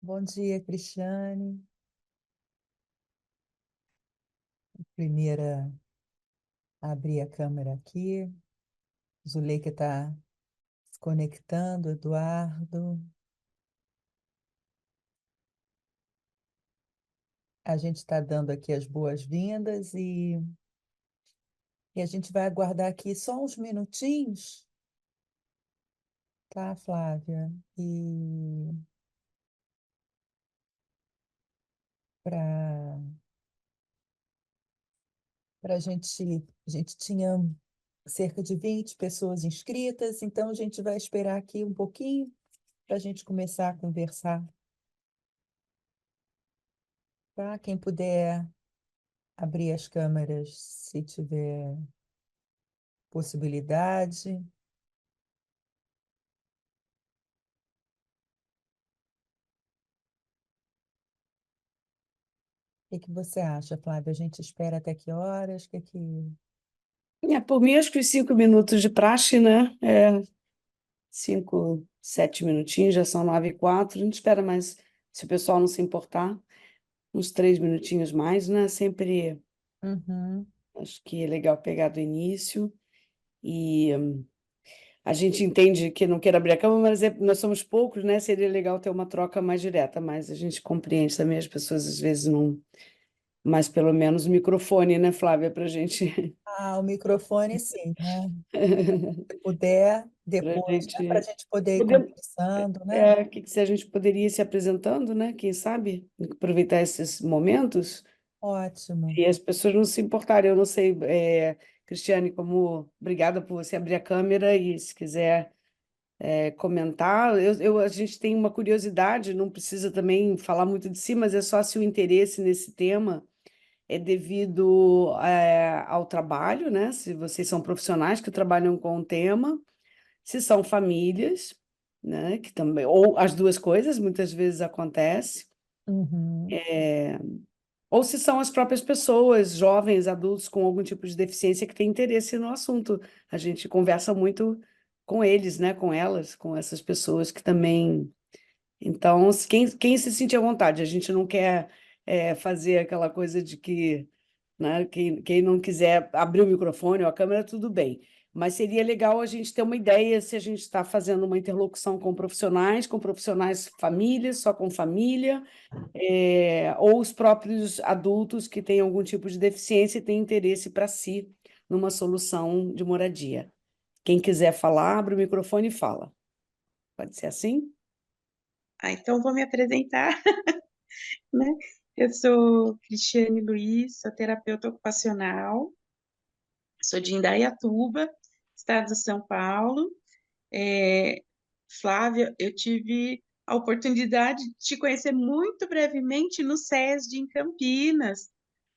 Bom dia, Cristiane. Primeira, abrir a câmera aqui. Zuleika está se conectando, Eduardo. A gente está dando aqui as boas-vindas e a gente vai aguardar aqui só uns minutinhos, tá, Flávia? E para a gente tinha cerca de 20 pessoas inscritas, então a gente vai esperar aqui um pouquinho para a gente começar a conversar, tá? Quem puder abrir as câmeras se tiver possibilidade. O que que você acha, Flávia? A gente espera até que horas? Por mim, acho que os 5 minutos de praxe, né? 7 minutinhos, já são 9h04. A gente espera mais, se o pessoal não se importar, uns 3 minutinhos mais, né? Sempre Uhum, acho que é legal pegar do início. E a gente entende que não quer abrir a câmera, mas nós somos poucos, né? Seria legal ter uma troca mais direta, mas a gente compreende também, as pessoas às vezes não. Mas pelo menos o microfone, né, Flávia, para a gente. o microfone sim, né? Se puder, Para a depois, né? Para a gente. gente poder ir Podemos, conversando, né? se a gente poderia ir se apresentando, né? Quem sabe? Aproveitar esses momentos Ótimo. e as pessoas não se importarem. Eu não sei, Cristiane, obrigada por você abrir a câmera e se quiser comentar. A gente tem uma curiosidade, não precisa também falar muito de si, mas é só se o interesse nesse tema é devido ao trabalho, né? Se vocês são profissionais que trabalham com o tema, se são famílias, né? Que também, ou as duas coisas, muitas vezes acontece, Uhum, ou se são as próprias pessoas, jovens, adultos com algum tipo de deficiência que têm interesse no assunto. A gente conversa muito com eles, né? Com elas, com essas pessoas que também. Então, quem se sente à vontade, a gente não quer fazer aquela coisa de que, né, quem não quiser abrir o microfone ou a câmera, tudo bem. Mas seria legal a gente ter uma ideia se a gente está fazendo uma interlocução com profissionais famílias, só com família, ou os próprios adultos que têm algum tipo de deficiência e têm interesse para si numa solução de moradia. Quem quiser falar, abre o microfone e fala. Pode ser assim? Então vou me apresentar, né? Eu sou Cristiane Luiz, sou terapeuta ocupacional, sou de Indaiatuba, estado de São Paulo. É, Flávia, eu tive a oportunidade de te conhecer muito brevemente no SESD em Campinas.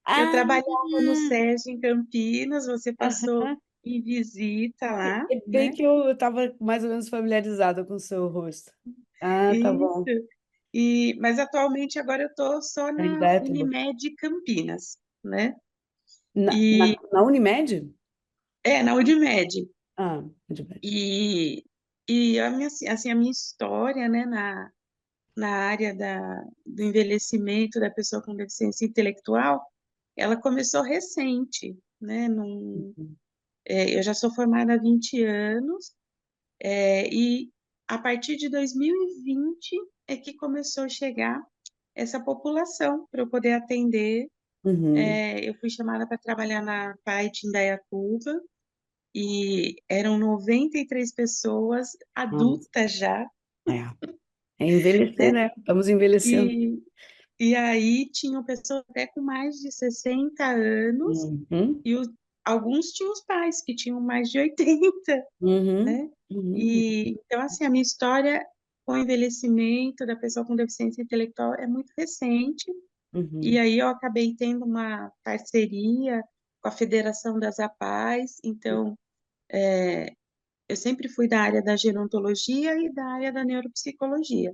Eu Ah, trabalhava no SESD em Campinas, você passou aham. em visita lá, É bem né? que eu estava mais ou menos familiarizada com o seu rosto. Ah, tá bom. Isso. Mas atualmente agora eu estou só na Indaiatuba. Unimed Campinas, né? Na, E na, na Unimed? na Unimed. Ah, Unimed. E, e a minha história, né, na área do envelhecimento da pessoa com deficiência intelectual, ela começou recente, né? Uhum. Eu já sou formada há 20 anos, e a partir de 2020 é que começou a chegar essa população para eu poder atender. Uhum. Eu fui chamada para trabalhar na PAI de Indaiatuba, e eram 93 pessoas Nossa, adultas já, é. É envelhecer, né? né? Estamos envelhecendo. E, e aí tinham pessoas até com mais de 60 anos, Uhum. e alguns tinham os pais que tinham mais de 80, Uhum. né? Uhum. E então, assim, a minha história com o envelhecimento da pessoa com deficiência intelectual é muito recente, e Uhum. aí eu acabei tendo uma parceria com a Federação das APAES, então eu sempre fui da área da gerontologia e da área da neuropsicologia.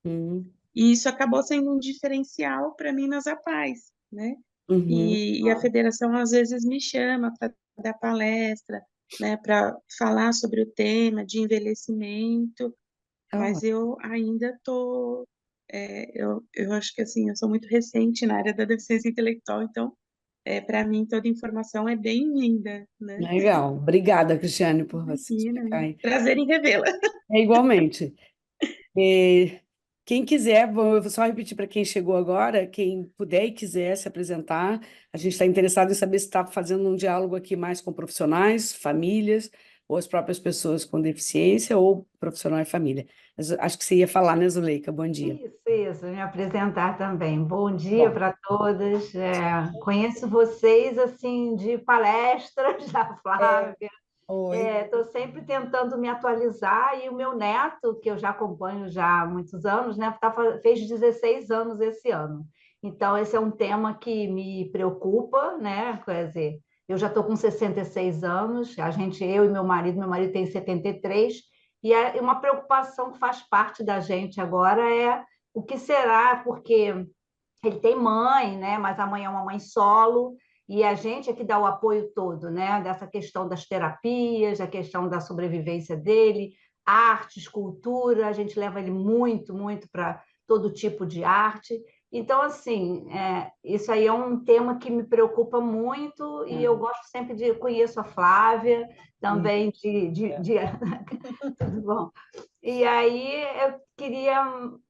Uhum. E isso acabou sendo um diferencial para mim nas APAES, né? Uhum. E a federação às vezes me chama para dar palestra, né, para falar sobre o tema de envelhecimento, Ah, mas eu ainda estou eu acho que assim, eu sou muito recente na área da deficiência intelectual, então, para mim, toda informação é bem-vinda, né? Legal. Obrigada, Cristiane, por você explicar Imagina. aí. Prazer em revê-la. É igualmente. É, quem quiser, vou só repetir para quem chegou agora, quem puder e quiser se apresentar, a gente está interessado em saber se está fazendo um diálogo aqui mais com profissionais, famílias, ou as próprias pessoas com deficiência, ou profissional e família. Mas acho que você ia falar, né, Zuleika? Bom dia. Isso, me apresentar também. Bom dia Bom, para todas. Conheço vocês assim de palestras da É, Flávia. oi. Estou sempre tentando me atualizar e o meu neto, que eu já acompanho já há muitos anos, né, fez 16 anos esse ano. Então, esse é um tema que me preocupa, né? Quer dizer, eu já estou com 66 anos, eu e meu marido tem 73, e é uma preocupação que faz parte da gente agora é o que será, porque ele tem mãe, né? Mas a mãe é uma mãe solo, e a gente é que dá o apoio todo, né? Dessa questão das terapias, a questão da sobrevivência dele, arte, escultura, a gente leva ele muito, muito para todo tipo de arte. Então, assim, isso aí é um tema que me preocupa muito, e eu gosto sempre de. Conheço a Flávia, Hum, também é. tudo bom. E aí eu queria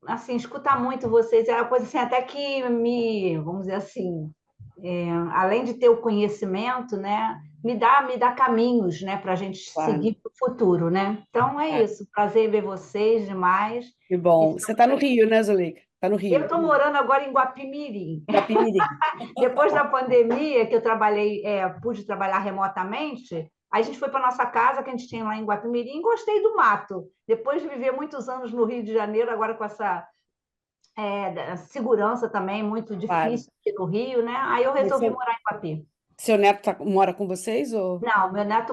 assim escutar muito vocês, é uma coisa assim até que vamos dizer assim, além de ter o conhecimento, né, me dá caminhos, né, para a gente claro. seguir para o futuro, né? Então é É, isso, prazer em ver vocês demais. que E bom. Você está no Rio, né, Zuleika? Está no eu Rio. estou morando agora em Guapimirim. Guapimirim. Depois da pandemia, que eu pude trabalhar remotamente, a gente foi para nossa casa que a gente tinha lá em Guapimirim e gostei do mato. Depois de viver muitos anos no Rio de Janeiro, agora com essa segurança também muito Claro. difícil aqui no Rio, né? Aí eu Mas resolvi morar em Guapi. seu neto mora com vocês ou? Não, meu neto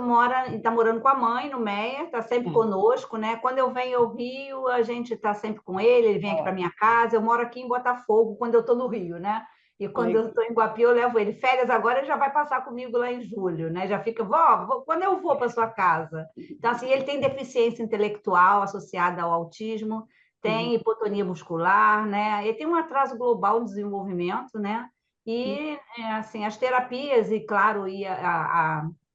está morando com a mãe no Meia, está sempre Ah, conosco, né? Quando eu venho ao Rio, a gente está sempre com ele, ele vem aqui para ó, minha casa. Eu moro aqui em Botafogo quando eu estou no Rio, né? E quando eu legal. estou em Guapi, eu levo ele. Férias agora, ele já vai passar comigo lá em julho, né? Já fica, quando eu vou para sua casa? Então, assim, ele tem deficiência intelectual associada ao autismo, Uhum. tem hipotonia muscular, né? Ele tem um atraso global no desenvolvimento, né? E, assim, as terapias, e claro,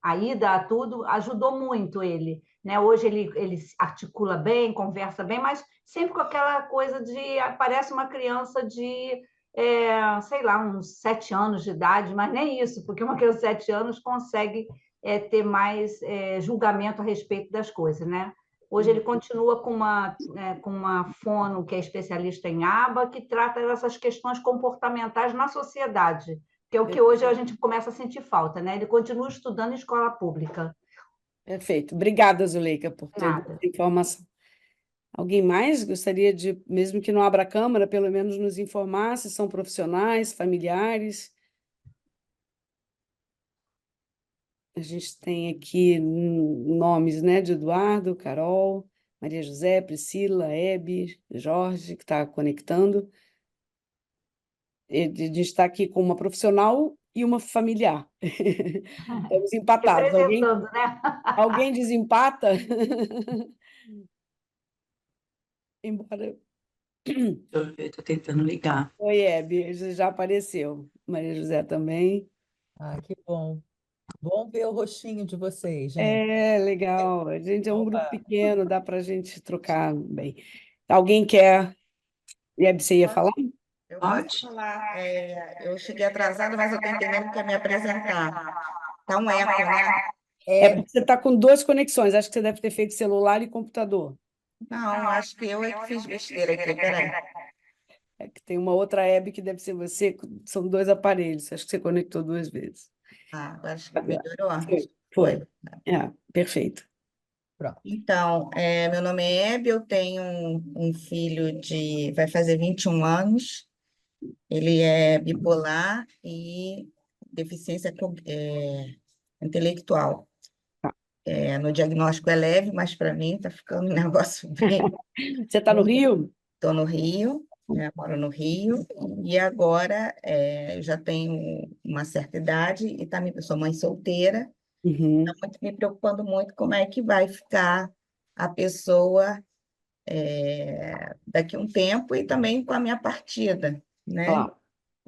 a ida a tudo ajudou muito ele. Né? Hoje ele articula bem, conversa bem, mas sempre com aquela coisa de parece uma criança de, sei lá, uns 7 anos de idade, mas nem isso, porque uma criança de 7 anos consegue ter mais julgamento a respeito das coisas, né? Hoje ele Uhum. continua com uma fono, que é especialista em aba, que trata dessas questões comportamentais na sociedade, que é o que hoje a gente começa a sentir falta, né? Ele continua estudando em escola pública. Perfeito. Obrigada, Zuleika, por toda Nada. essa informação. Alguém mais gostaria de, mesmo que não abra a câmara, pelo menos nos informar se são profissionais, familiares? A gente tem aqui nomes, né, de Eduardo, Carol, Maria José, Priscila, Hebe, Jorge, que está conectando. A gente está aqui com uma profissional e uma familiar. Estamos empatados. Alguém, Representando, né? alguém desempata? Embora. Deixa eu ver, tô tentando ligar. Oi, Hebe, já apareceu. Maria José também. Ah, que bom. Bom ver o rostinho de vocês, gente. É, legal. A gente é um grupo Opa. pequeno, dá para a gente trocar bem. Alguém quer. Hebe, você ia falar? Eu Pode? posso falar. Eu cheguei atrasada, mas eu estou entendendo que é me apresentar. Tá um eco, né? É É, porque você está com duas conexões. Acho que você deve ter feito celular e computador. Não, acho que eu é que fiz besteira aqui, peraí. É que tem uma outra Hebe que deve ser você. São dois aparelhos. Acho que você conectou duas vezes. Agora acho que Agora. melhorou. Foi. Foi. É, perfeito. pronto. Então, meu nome é Hebe, eu tenho um filho vai fazer 21 anos, ele é bipolar e deficiência intelectual. Tá. No diagnóstico é leve, mas para mim está ficando um negócio bem. Você está no Rio? Estou no Rio, né, moro no Rio, e agora eu já tenho uma certa idade e sou mãe solteira, Uhum. me preocupando muito como é que vai ficar a pessoa daqui a um tempo e também com a minha partida, né? Claro.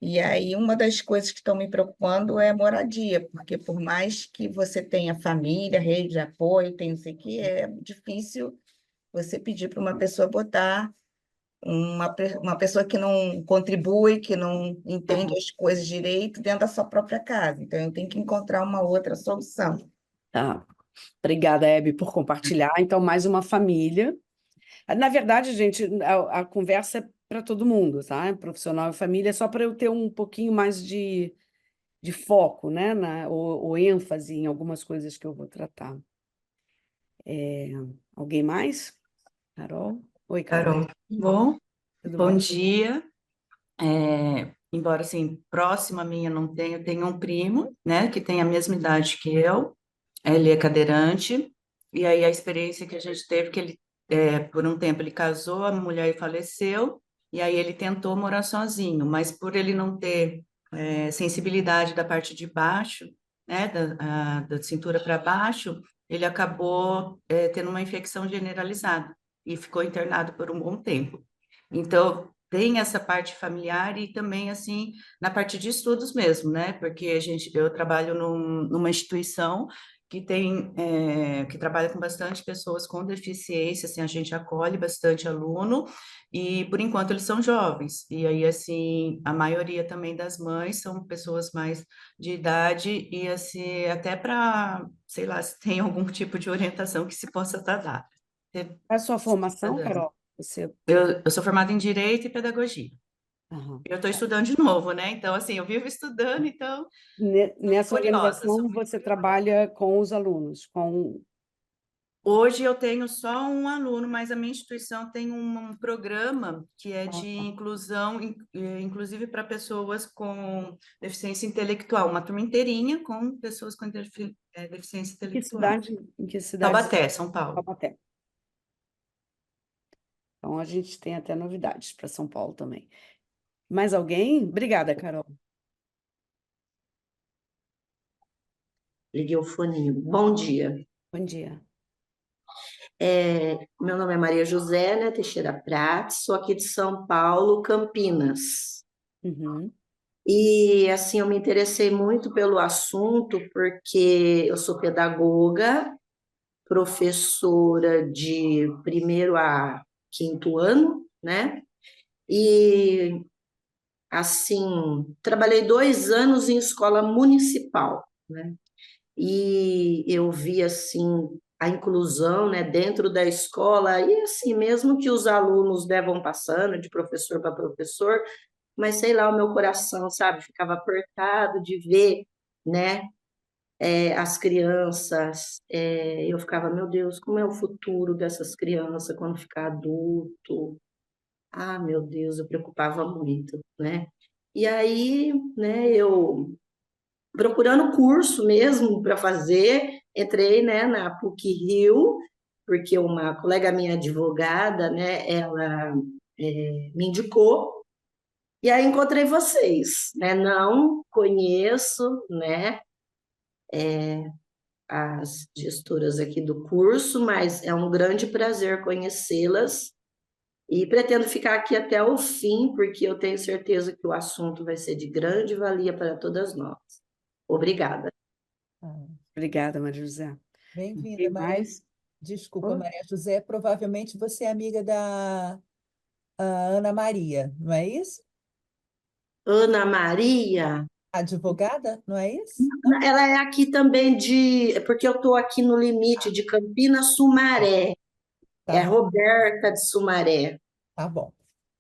E aí, uma das coisas que estão me preocupando é moradia, porque por mais que você tenha família, rede de apoio, tem não sei o quê, é difícil você pedir para uma pessoa botar uma pessoa que não contribui, que não entende as coisas direito dentro da sua própria casa. Então, eu tenho que encontrar uma outra solução. Tá. Obrigada, Hebe, por compartilhar. Então, mais uma família. Na verdade, gente, a conversa é para todo mundo, tá? Profissional e família, só para eu ter um pouquinho mais de foco, né? Ou ênfase em algumas coisas que eu vou tratar. Alguém mais? Carol? Oi, Carol. Carol, bom, Tudo bom bem? dia. Embora assim, próxima minha não tenha, eu tenho um primo, né, que tem a mesma idade que eu. Ele é cadeirante, e aí a experiência que a gente teve, que ele, por um tempo, ele casou, a mulher faleceu, e aí ele tentou morar sozinho, mas por ele não ter sensibilidade da parte de baixo, né, da cintura para baixo, ele acabou tendo uma infecção generalizada e ficou internado por um bom tempo. Então, tem essa parte familiar e também, assim, na parte de estudos mesmo, né? Porque eu trabalho numa instituição que trabalha com bastante pessoas com deficiência, assim, a gente acolhe bastante aluno, e por enquanto eles são jovens, e aí, assim, a maioria também das mães são pessoas mais de idade, e assim, até para, sei lá, se tem algum tipo de orientação que se possa dar. Qual é a sua formação, dando. Carol? Você... Eu sou formada em Direito e Pedagogia. Aham. Eu estou estudando de novo, né? Então, assim, eu vivo estudando, então, Nessa curiosa, sou organização, muito você curiosa. trabalha com os alunos, com... Hoje eu tenho só um aluno, mas a minha instituição tem um programa que é de inclusão, inclusive para pessoas com deficiência intelectual, uma turma inteirinha com pessoas com deficiência intelectual. Em que cidade? Taubaté, São Paulo. Taubaté. Então, a gente tem até novidades para São Paulo também. Mais alguém? Obrigada, Carol. Liguei o foninho. Bom dia. Bom dia. Meu nome é Maria José, né, Teixeira Prates, sou aqui de São Paulo, Campinas. Uhum. E, assim, eu me interessei muito pelo assunto porque eu sou pedagoga, professora de 1º a 5º ano, né? E, assim, trabalhei 2 anos em escola municipal, né? E eu vi assim a inclusão, né, dentro da escola e assim mesmo que os alunos vão passando de professor para professor, mas sei lá, o meu coração, sabe, ficava apertado de ver, né, as crianças, eu ficava, meu Deus, como é o futuro dessas crianças quando ficar adulto? Ah, meu Deus, eu preocupava muito, né? E aí, né, eu procurando curso mesmo para fazer, entrei, né, na PUC-Rio, porque uma colega minha advogada, né, ela me indicou, e aí encontrei vocês, né, não conheço, né, as gestoras aqui do curso, mas é um grande prazer conhecê-las, e pretendo ficar aqui até o fim, porque eu tenho certeza que o assunto vai ser de grande valia para todas nós. Obrigada. Ah, Obrigada, Maria José. bem-vinda, Quem Maria. mais? Desculpa, Oh, Maria José. Provavelmente você é amiga da Ana Maria, não é isso? Ana Maria, Advogada, não é isso? ela é aqui também porque eu estou aqui no limite de Campinas, Sumaré. Tá É bom, Roberta de Sumaré, tá bom.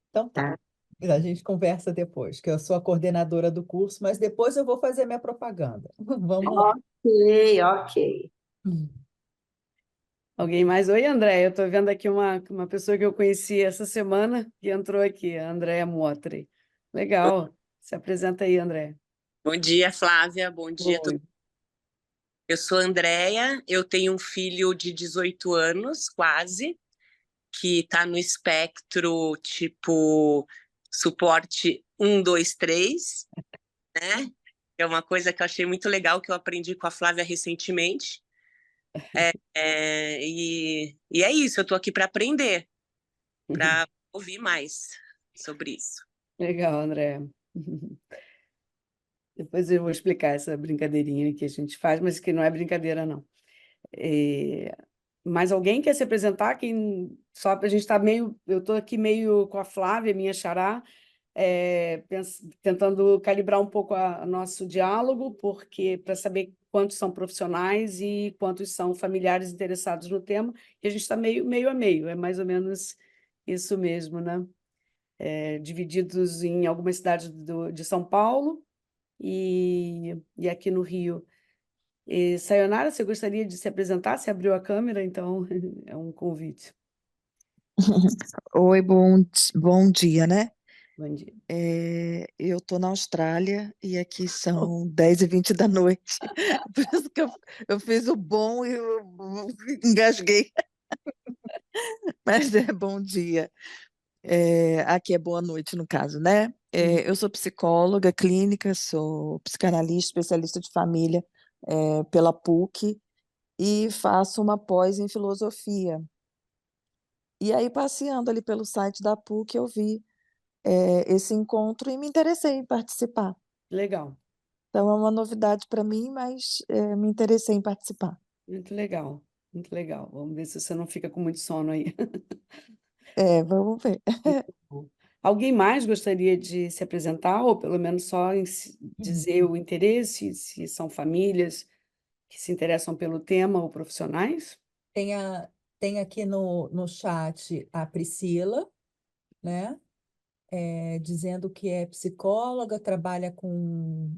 Então tá. tá? A gente conversa depois, que eu sou a coordenadora do curso, mas depois eu vou fazer minha propaganda. Vamos lá. Ok, ok. alguém mais? Oi, André. Eu estou vendo aqui uma pessoa que eu conheci essa semana que entrou aqui, a Andréa Motri. Legal. Se apresenta aí, André. Bom dia, Flávia. Bom dia. Oi. Eu sou a Andréia, eu tenho um filho de 18 anos, quase, que está no espectro tipo suporte 1, 2, 3, né? É uma coisa que eu achei muito legal, que eu aprendi com a Flávia recentemente. E é isso, eu estou aqui para aprender. para ouvir mais sobre isso. Legal, André. Depois eu vou explicar essa brincadeirinha que a gente faz, mas que não é brincadeira, não. Mais alguém quer se apresentar? Só a gente está meio. Eu estou aqui meio com a Flávia, minha xará, tentando calibrar um pouco o nosso diálogo, porque para saber quantos são profissionais e quantos são familiares interessados no tema, e a gente está meio a meio, é mais ou menos isso mesmo, né? Divididos em algumas cidades de São Paulo e aqui no Rio. Sayonara, você gostaria de se apresentar? Você abriu a câmera, então é um convite. Oi, bom dia, né? Bom dia. Eu estou na Austrália e aqui são 10h20 da noite. Por isso que eu fiz o bom e eu engasguei. Mas é bom dia. Aqui é boa noite, no caso, né? Eu sou psicóloga clínica, sou psicanalista, especialista de família pela PUC e faço uma pós em filosofia. E aí, passeando ali pelo site da PUC, eu vi esse encontro e me interessei em participar. Legal, Então, é uma novidade para mim, mas me interessei em participar. muito legal, muito legal. Vamos ver se você não fica com muito sono aí. Vamos ver. Bom. Alguém mais gostaria de se apresentar, ou pelo menos só dizer o interesse, se são famílias que se interessam pelo tema ou profissionais? Tem aqui no chat a Priscila, né? Dizendo que é psicóloga, trabalha com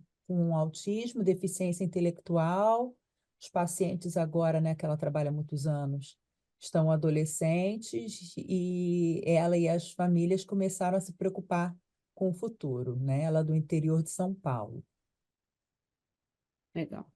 autismo, deficiência intelectual. Os pacientes agora, né, que ela trabalha há muitos anos, estão adolescentes e ela e as famílias começaram a se preocupar com o futuro, né? Ela é do interior de São Paulo. Legal.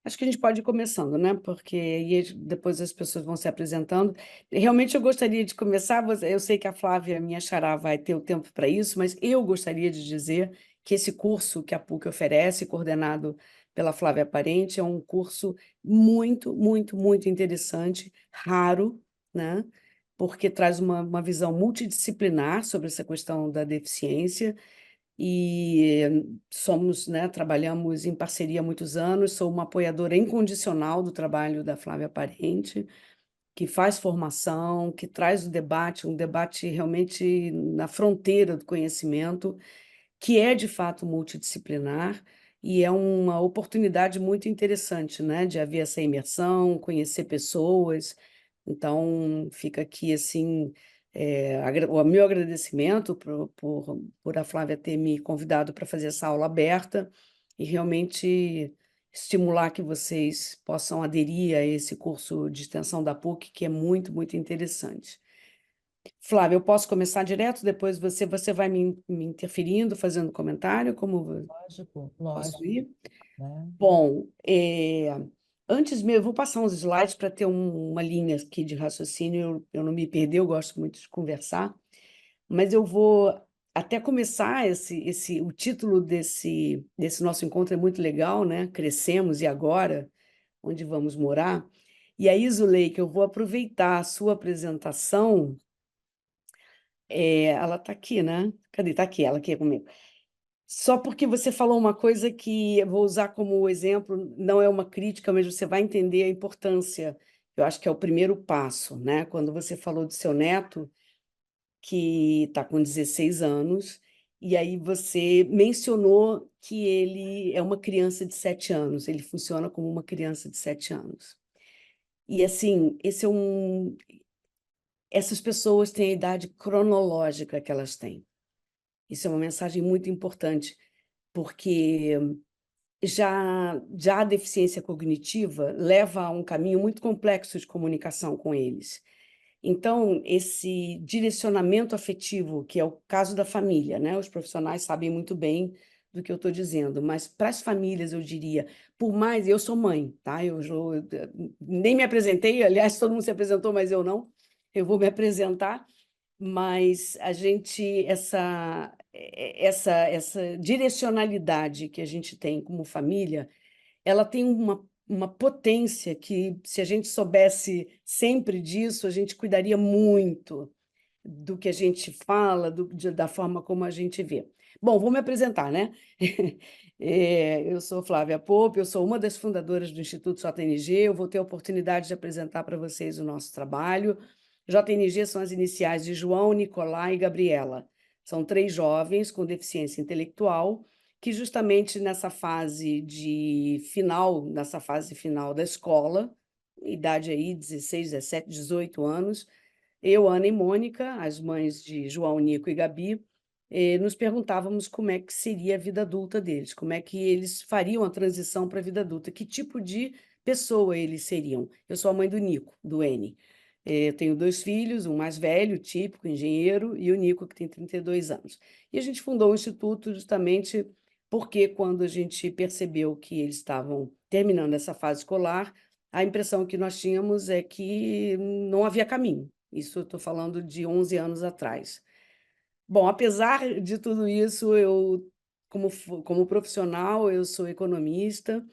Acho que a gente pode ir começando, né? Porque aí depois as pessoas vão se apresentando. Realmente eu gostaria de começar. Eu sei que a Flávia, minha xará, vai ter o tempo para isso, mas eu gostaria de dizer que esse curso que a PUC oferece, coordenado pela Flávia Parente, é um curso muito, muito, muito interessante, raro, né? Porque traz uma visão multidisciplinar sobre essa questão da deficiência e somos, né, trabalhamos em parceria há muitos anos, sou uma apoiadora incondicional do trabalho da Flávia Parente, que faz formação, que traz o debate, um debate realmente na fronteira do conhecimento, que é de fato multidisciplinar e é uma oportunidade muito interessante, né, de haver essa imersão, conhecer pessoas. Então, fica aqui assim o meu agradecimento por a Flávia ter me convidado para fazer essa aula aberta e realmente estimular que vocês possam aderir a esse curso de extensão da PUC, que é muito, muito interessante. Flávia, eu posso começar direto, depois você vai me interferindo, fazendo comentário, como Lógico, posso lógico, ir? né? Bom, antes mesmo, eu vou passar uns slides para ter uma linha aqui de raciocínio, eu não me perder, eu gosto muito de conversar, mas eu vou até começar o título desse nosso encontro é muito legal, né? Crescemos e agora, onde vamos morar? E aí, Zuleika, eu vou aproveitar a sua apresentação. Ela está aqui, né? Cadê? Está aqui, ela aqui é comigo. Só porque você falou uma coisa que eu vou usar como exemplo, não é uma crítica, mas você vai entender a importância. Eu acho que é o primeiro passo, né? Quando você falou do seu neto, que está com 16 anos, e aí você mencionou que ele é uma criança de 7 anos, ele funciona como uma criança de 7 anos. E assim, essas pessoas têm a idade cronológica que elas têm. Isso é uma mensagem muito importante, porque já a deficiência cognitiva leva a um caminho muito complexo de comunicação com eles. Então, esse direcionamento afetivo, que é o caso da família, né? Os profissionais sabem muito bem do que eu estou dizendo, mas para as famílias, eu diria, por mais, eu sou mãe, tá? Eu nem me apresentei, aliás, todo mundo se apresentou, mas eu não. Eu vou me apresentar, mas a gente, essa direcionalidade que a gente tem como família, ela tem uma potência que, se a gente soubesse sempre disso, a gente cuidaria muito do que a gente fala, da forma como a gente vê. Bom, vou me apresentar, né? Eu sou Flávia Pope, eu sou uma das fundadoras do Instituto JNG, eu vou ter a oportunidade de apresentar para vocês o nosso trabalho. JNG são as iniciais de João, Nicolai e Gabriela. São 3 jovens com deficiência intelectual que justamente nessa fase final da escola, idade aí 16, 17, 18 anos, eu, Ana e Mônica, as mães de João, Nico e Gabi, nos perguntávamos como é que seria a vida adulta deles, como é que eles fariam a transição para a vida adulta, que tipo de pessoa eles seriam. Eu sou a mãe do Nico, do N. Eu tenho 2 filhos, um mais velho, típico, engenheiro, e o Nico, que tem 32 anos. E a gente fundou o Instituto justamente porque, quando a gente percebeu que eles estavam terminando essa fase escolar, a impressão que nós tínhamos é que não havia caminho. Isso eu estou falando de 11 anos atrás. Bom, apesar de tudo isso, como profissional, eu sou economista,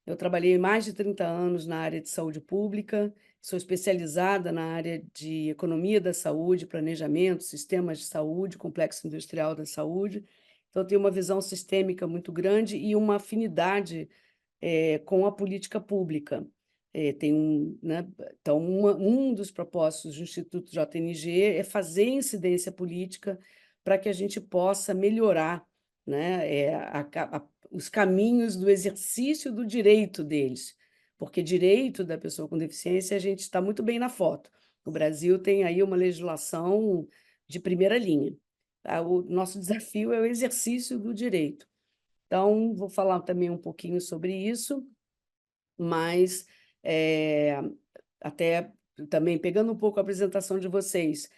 eu trabalhei mais de 30 anos na área de saúde pública, sou especializada na área de economia da saúde, planejamento, sistemas de saúde, complexo industrial da saúde. Então, eu tenho uma visão sistêmica muito grande e uma afinidade com a política pública. Né? Então, um dos propósitos do Instituto JNG é fazer incidência política para que a gente possa melhorar, né, os caminhos do exercício do direito deles, porque direito da pessoa com deficiência a gente está muito bem na foto. O Brasil tem aí uma legislação de primeira linha. O nosso desafio é o exercício do direito. Então, vou falar também um pouquinho sobre isso, mas até também pegando um pouco a apresentação de vocês,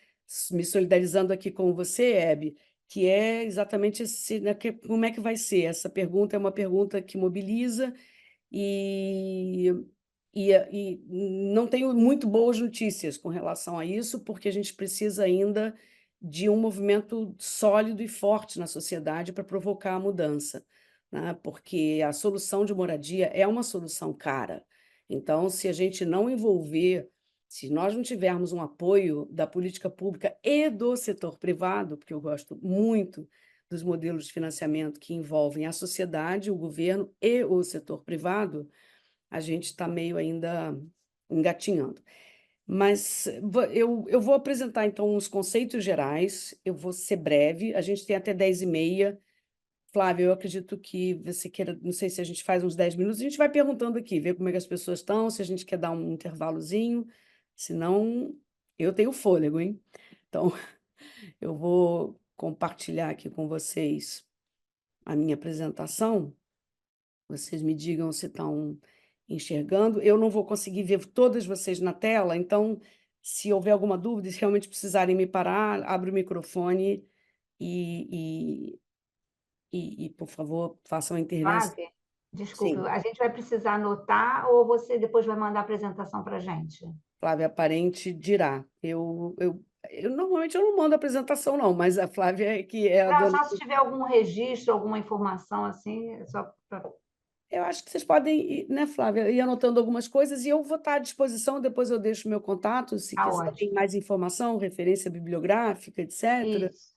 me solidarizando aqui com você, Hebe, que é exatamente né, como é que vai ser? Essa pergunta é uma pergunta que mobiliza e, e não tenho muito boas notícias com relação a isso, porque a gente precisa ainda de um movimento sólido e forte na sociedade para provocar a mudança, né? Porque a solução de moradia é uma solução cara. Então, se a gente não envolver, se nós não tivermos um apoio da política pública e do setor privado, porque eu gosto muito dos modelos de financiamento que envolvem a sociedade, o governo e o setor privado, a gente está meio ainda engatinhando. Mas eu vou apresentar, então, os conceitos gerais, eu vou ser breve, a gente tem até 10h30. Flávia, eu acredito que você queira, não sei se a gente faz uns 10 minutos, a gente vai perguntando aqui, ver como é que as pessoas estão, se a gente quer dar um intervalozinho, senão eu tenho fôlego, hein? Então, eu vou compartilhar aqui com vocês a minha apresentação, vocês me digam se estão enxergando. Eu não vou conseguir ver todas vocês na tela, então, se houver alguma dúvida, se realmente precisarem me parar, abre o microfone e, por favor, façam a intervenção. Flávia, desculpe, Sim, a gente vai precisar anotar ou você depois vai mandar a apresentação para a gente? Flávia Parente dirá. Normalmente eu não mando apresentação, não, mas a Flávia é que é a Não, dona. só se tiver algum registro, alguma informação assim, só para... Eu acho que vocês podem, né, Flávia, ir anotando algumas coisas e eu vou estar à disposição, depois eu deixo o meu contato, se Tá quiserem ótimo. mais informação, referência bibliográfica, etc. Isso.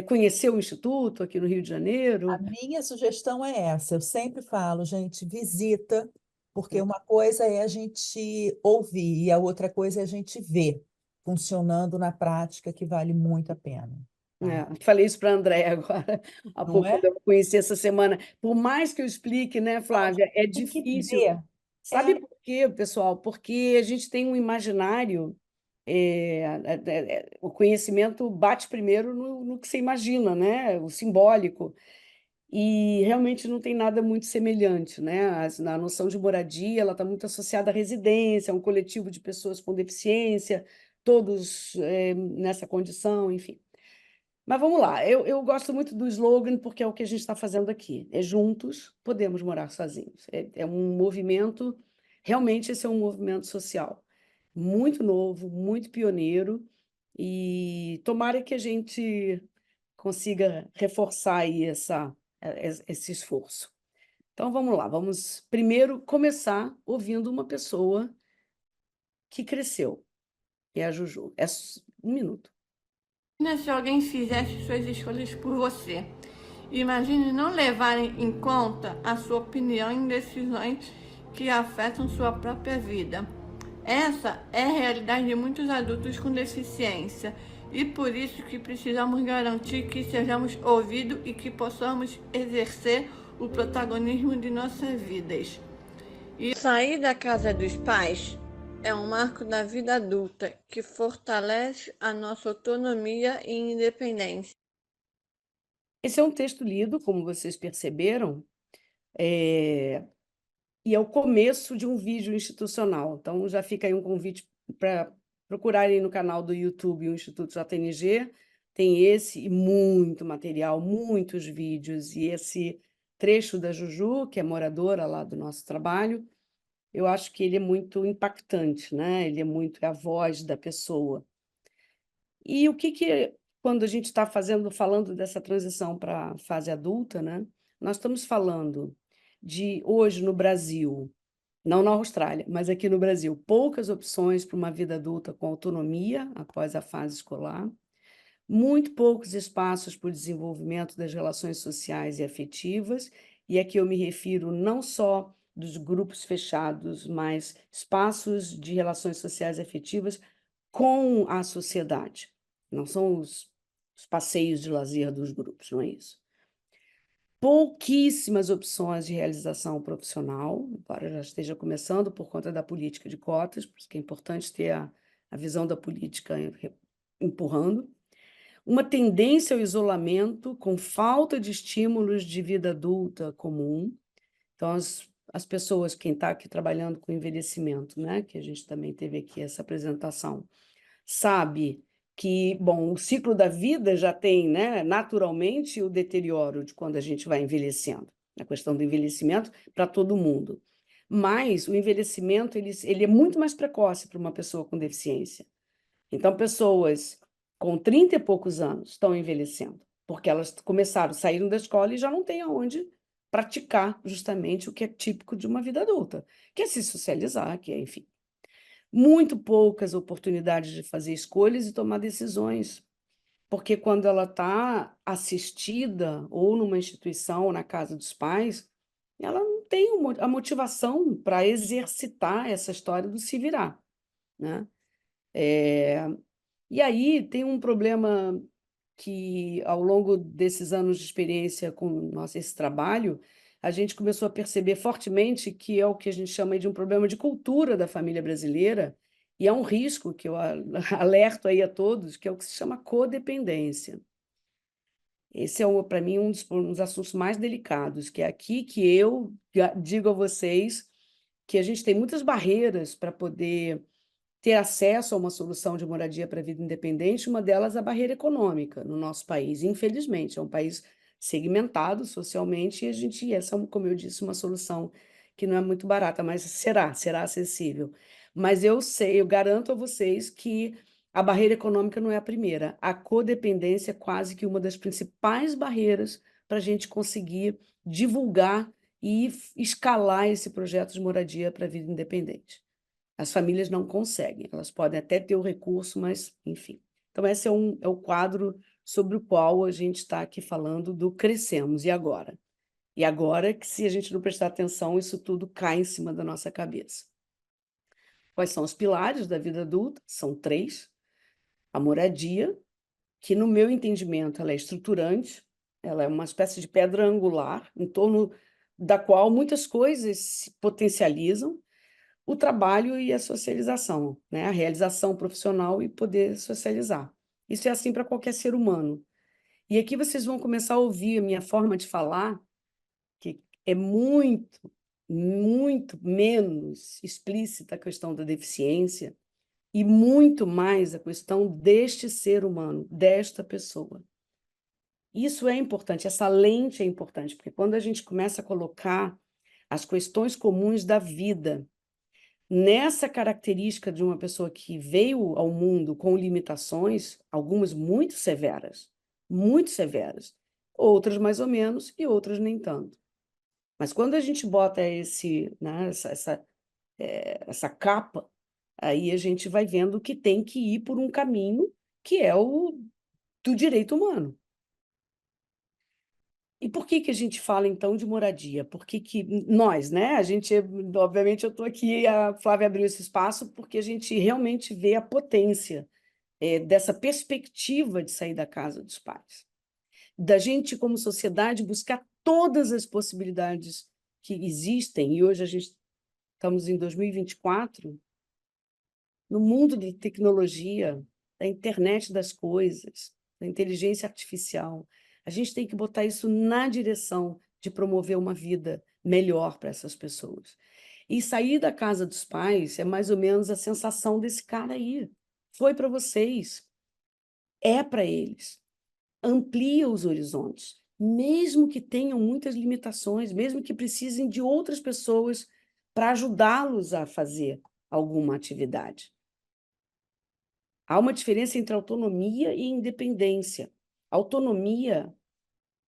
Conhecer o Instituto aqui no Rio de A Janeiro. minha sugestão é essa. Eu sempre falo, gente, visita, porque uma coisa é a gente ouvir e a outra coisa é a gente ver funcionando na prática, que vale muito a pena. Falei isso para a Andréia agora, há Não pouco, é? quando eu conheci essa semana. Por mais que eu explique, né, Flávia, é Tem que difícil. ver. Sabe por quê, pessoal? Porque a gente tem um imaginário, o conhecimento bate primeiro no que você imagina, né? O simbólico. E realmente não tem nada muito semelhante, né? A noção de moradia, ela está muito associada à residência, a um coletivo de pessoas com deficiência, todos nessa condição, enfim. Mas vamos lá, eu gosto muito do slogan porque é o que a gente está fazendo aqui. É juntos, podemos morar sozinhos. É um movimento, realmente esse é um movimento social. Muito novo, muito pioneiro, e tomara que a gente consiga reforçar aí esse esforço. Então, vamos lá, vamos primeiro começar ouvindo uma pessoa que cresceu, que é a Juju. É um minuto. Imagina se alguém fizesse suas escolhas por você. Imagine não levar em conta a sua opinião em decisões que afetam sua própria vida. Essa é a realidade de muitos adultos com deficiência e por isso que precisamos garantir que sejamos ouvidos e que possamos exercer o protagonismo de nossas vidas. E sair da casa dos pais é um marco da vida adulta que fortalece a nossa autonomia e independência. Esse é um texto lido, como vocês perceberam, e é o começo de um vídeo institucional. Então, já fica aí um convite para procurarem no canal do YouTube o Instituto JNG. Tem esse e muito material, muitos vídeos, e esse trecho da Juju, que é moradora lá do nosso trabalho, eu acho que ele é muito impactante, né? Ele é a voz da pessoa. E o que quando a gente está falando dessa transição para a fase adulta, né? Nós estamos falando de, hoje no Brasil, não na Austrália, mas aqui no Brasil, poucas opções para uma vida adulta com autonomia após a fase escolar, muito poucos espaços para o desenvolvimento das relações sociais e afetivas, e aqui eu me refiro não só dos grupos fechados, mas espaços de relações sociais e afetivas com a sociedade. Não são os passeios de lazer dos grupos, não é isso. Pouquíssimas opções de realização profissional, embora já esteja começando por conta da política de cotas, por isso que é importante ter a visão da política empurrando. Uma tendência ao isolamento, com falta de estímulos de vida adulta comum. Então, as pessoas, quem está aqui trabalhando com envelhecimento, né, que a gente também teve aqui essa apresentação, sabe que, bom, o ciclo da vida já tem, né, naturalmente o deterioro de quando a gente vai envelhecendo, a questão do envelhecimento para todo mundo. Mas o envelhecimento ele é muito mais precoce para uma pessoa com deficiência. Então, pessoas com 30 e poucos anos estão envelhecendo, porque elas saíram da escola e já não têm aonde praticar justamente o que é típico de uma vida adulta, que é se socializar, que é, enfim. Muito poucas oportunidades de fazer escolhas e tomar decisões, porque quando ela está assistida ou numa instituição ou na casa dos pais, ela não tem a motivação para exercitar essa história do se virar, né? E aí tem um problema que, ao longo desses anos de experiência com esse trabalho, a gente começou a perceber fortemente que é o que a gente chama de um problema de cultura da família brasileira, e é um risco que eu alerto aí a todos, que é o que se chama codependência. Esse é, para mim, um dos assuntos mais delicados, que é aqui que eu digo a vocês que a gente tem muitas barreiras para poder ter acesso a uma solução de moradia para a vida independente, uma delas é a barreira econômica no nosso país. Infelizmente, é um país segmentado socialmente e essa, como eu disse, uma solução que não é muito barata, mas será acessível. Mas eu garanto a vocês que a barreira econômica não é a primeira. A codependência é quase que uma das principais barreiras para a gente conseguir divulgar e escalar esse projeto de moradia para a vida independente. As famílias não conseguem, elas podem até ter o recurso, mas, enfim. Então, esse é o quadro sobre o qual a gente está aqui falando do crescemos, e agora? E agora que, se a gente não prestar atenção, isso tudo cai em cima da nossa cabeça. Quais são os pilares da vida adulta? São 3. A moradia, que, no meu entendimento, ela é estruturante, ela é uma espécie de pedra angular, em torno da qual muitas coisas se potencializam, o trabalho e a socialização, né? A realização profissional e poder socializar. Isso é assim para qualquer ser humano. E aqui vocês vão começar a ouvir a minha forma de falar, que é muito, muito menos explícita a questão da deficiência e muito mais a questão deste ser humano, desta pessoa. Isso é importante, essa lente é importante, porque quando a gente começa a colocar as questões comuns da vida nessa característica de uma pessoa que veio ao mundo com limitações, algumas muito severas, outras mais ou menos e outras nem tanto. Mas quando a gente bota né, essa capa, aí a gente vai vendo que tem que ir por um caminho que é o do direito humano. E por que a gente fala, então, de moradia? Por que nós, né? Obviamente, eu estou aqui, a Flávia abriu esse espaço porque a gente realmente vê a potência dessa perspectiva de sair da casa dos pais. Da gente, como sociedade, buscar todas as possibilidades que existem, e hoje estamos em 2024, no mundo da tecnologia, da internet das coisas, da inteligência artificial. A gente tem que botar isso na direção de promover uma vida melhor para essas pessoas. E sair da casa dos pais é mais ou menos a sensação desse cara aí. Foi para vocês, é para eles. Amplia os horizontes, mesmo que tenham muitas limitações, mesmo que precisem de outras pessoas para ajudá-los a fazer alguma atividade. Há uma diferença entre autonomia e independência. Autonomia,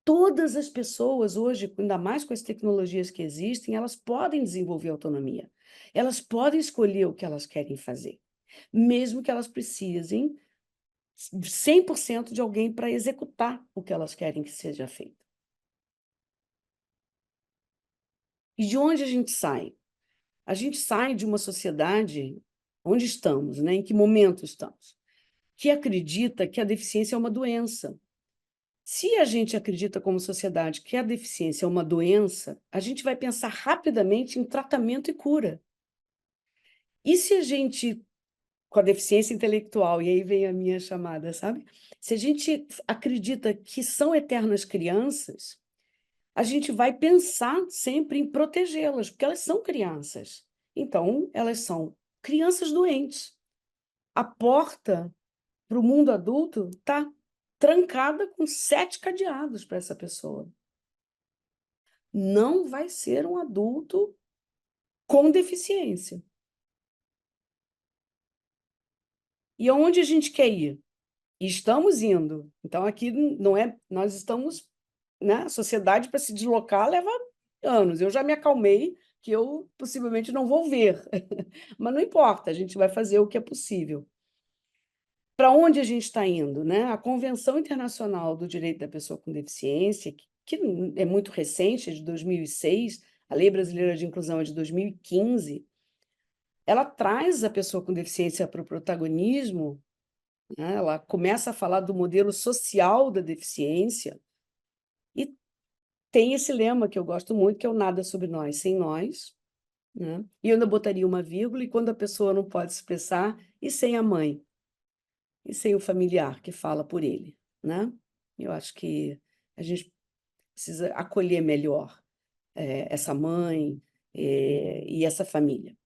todas as pessoas hoje, ainda mais com as tecnologias que existem, elas podem desenvolver autonomia. Elas podem escolher o que elas querem fazer, mesmo que elas precisem 100% de alguém para executar o que elas querem que seja feito. E de onde a gente sai? A gente sai de uma sociedade onde estamos, né? Em que momento estamos? Que acredita que a deficiência é uma doença. Se a gente acredita como sociedade que a deficiência é uma doença, a gente vai pensar rapidamente em tratamento e cura. E se a gente, com a deficiência intelectual, e aí vem a minha chamada, sabe? Se a gente acredita que são eternas crianças, a gente vai pensar sempre em protegê-las, porque elas são crianças. Então, elas são crianças doentes. A porta para o mundo adulto está trancada com 7 cadeados para essa pessoa. Não vai ser um adulto com deficiência. E aonde a gente quer ir? Estamos indo. Então, aqui não é... Nós estamos... Né? A sociedade, para se deslocar, leva anos. Eu já me acalmei, que eu possivelmente não vou ver. Mas não importa, a gente vai fazer o que é possível. Para onde a gente está indo, né? A Convenção Internacional do Direito da Pessoa com Deficiência, que é muito recente, é de 2006, a Lei Brasileira de Inclusão é de 2015, ela traz a pessoa com deficiência para o protagonismo, né? Ela começa a falar do modelo social da deficiência e tem esse lema que eu gosto muito, que é o nada sobre nós, sem nós, né? E eu ainda botaria uma vírgula, e quando a pessoa não pode se expressar, e sem a mãe, e sem o familiar que fala por ele, né? Eu acho que a gente precisa acolher melhor essa mãe e essa família.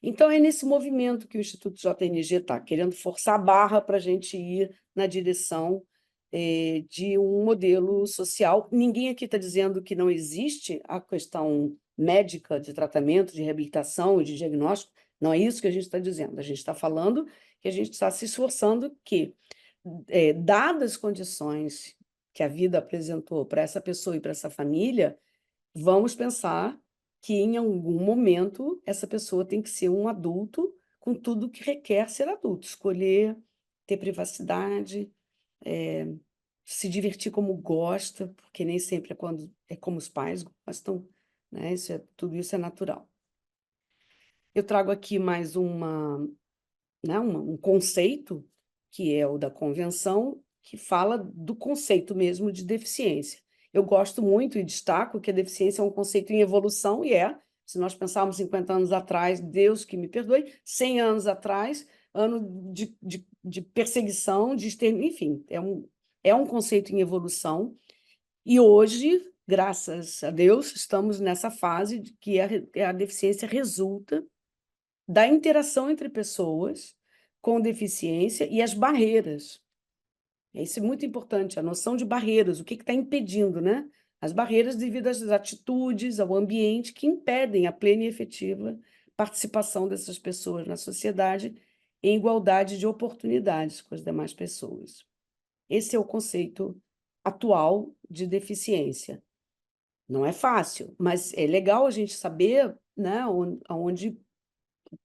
Então, é nesse movimento que o Instituto JNG está, querendo forçar a barra para a gente ir na direção de um modelo social. Ninguém aqui está dizendo que não existe a questão médica de tratamento, de reabilitação e de diagnóstico. Não é isso que a gente está dizendo. A gente está falando que a gente está se esforçando que, dadas as condições que a vida apresentou para essa pessoa e para essa família, vamos pensar que, em algum momento, essa pessoa tem que ser um adulto com tudo que requer ser adulto, escolher, ter privacidade, se divertir como gosta, porque nem sempre é como os pais gostam, né? Tudo isso é natural. Eu trago aqui mais um conceito, que é o da convenção, que fala do conceito mesmo de deficiência. Eu gosto muito e destaco que a deficiência é um conceito em evolução, e se nós pensarmos 50 anos atrás, Deus que me perdoe, 100 anos atrás, ano de perseguição, de extermínio, enfim, é um conceito em evolução, e hoje, graças a Deus, estamos nessa fase de que a deficiência resulta da interação entre pessoas com deficiência e as barreiras. Isso é muito importante, a noção de barreiras, o que está impedindo, né? As barreiras devido às atitudes, ao ambiente, que impedem a plena e efetiva participação dessas pessoas na sociedade em igualdade de oportunidades com as demais pessoas. Esse é o conceito atual de deficiência. Não é fácil, mas é legal a gente saber, né, aonde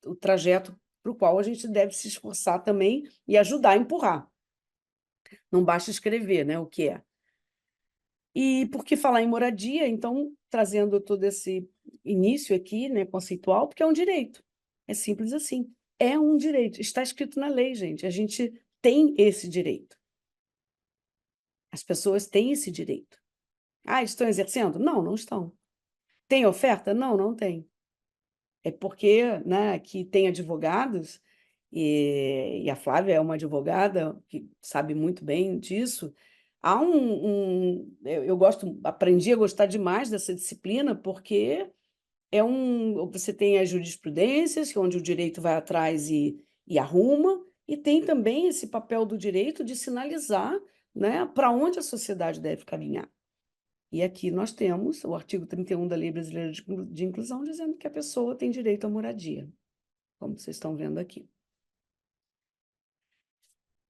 o trajeto para o qual a gente deve se esforçar também e ajudar a empurrar. Não basta escrever, né, o que é. E por que falar em moradia, então, trazendo todo esse início aqui, né, conceitual, porque é um direito. É simples assim. É um direito. Está escrito na lei, gente. A gente tem esse direito. As pessoas têm esse direito. Ah, estão exercendo? Não, não estão. Tem oferta? Não, não tem. É porque, né, que tem advogados, e a Flávia é uma advogada que sabe muito bem disso. Há eu gosto, aprendi a gostar demais dessa disciplina, porque você tem as jurisprudências, onde o direito vai atrás e arruma, e tem também esse papel do direito de sinalizar, né, para onde a sociedade deve caminhar. E aqui nós temos o artigo 31 da Lei Brasileira de Inclusão, dizendo que a pessoa tem direito à moradia, como vocês estão vendo aqui.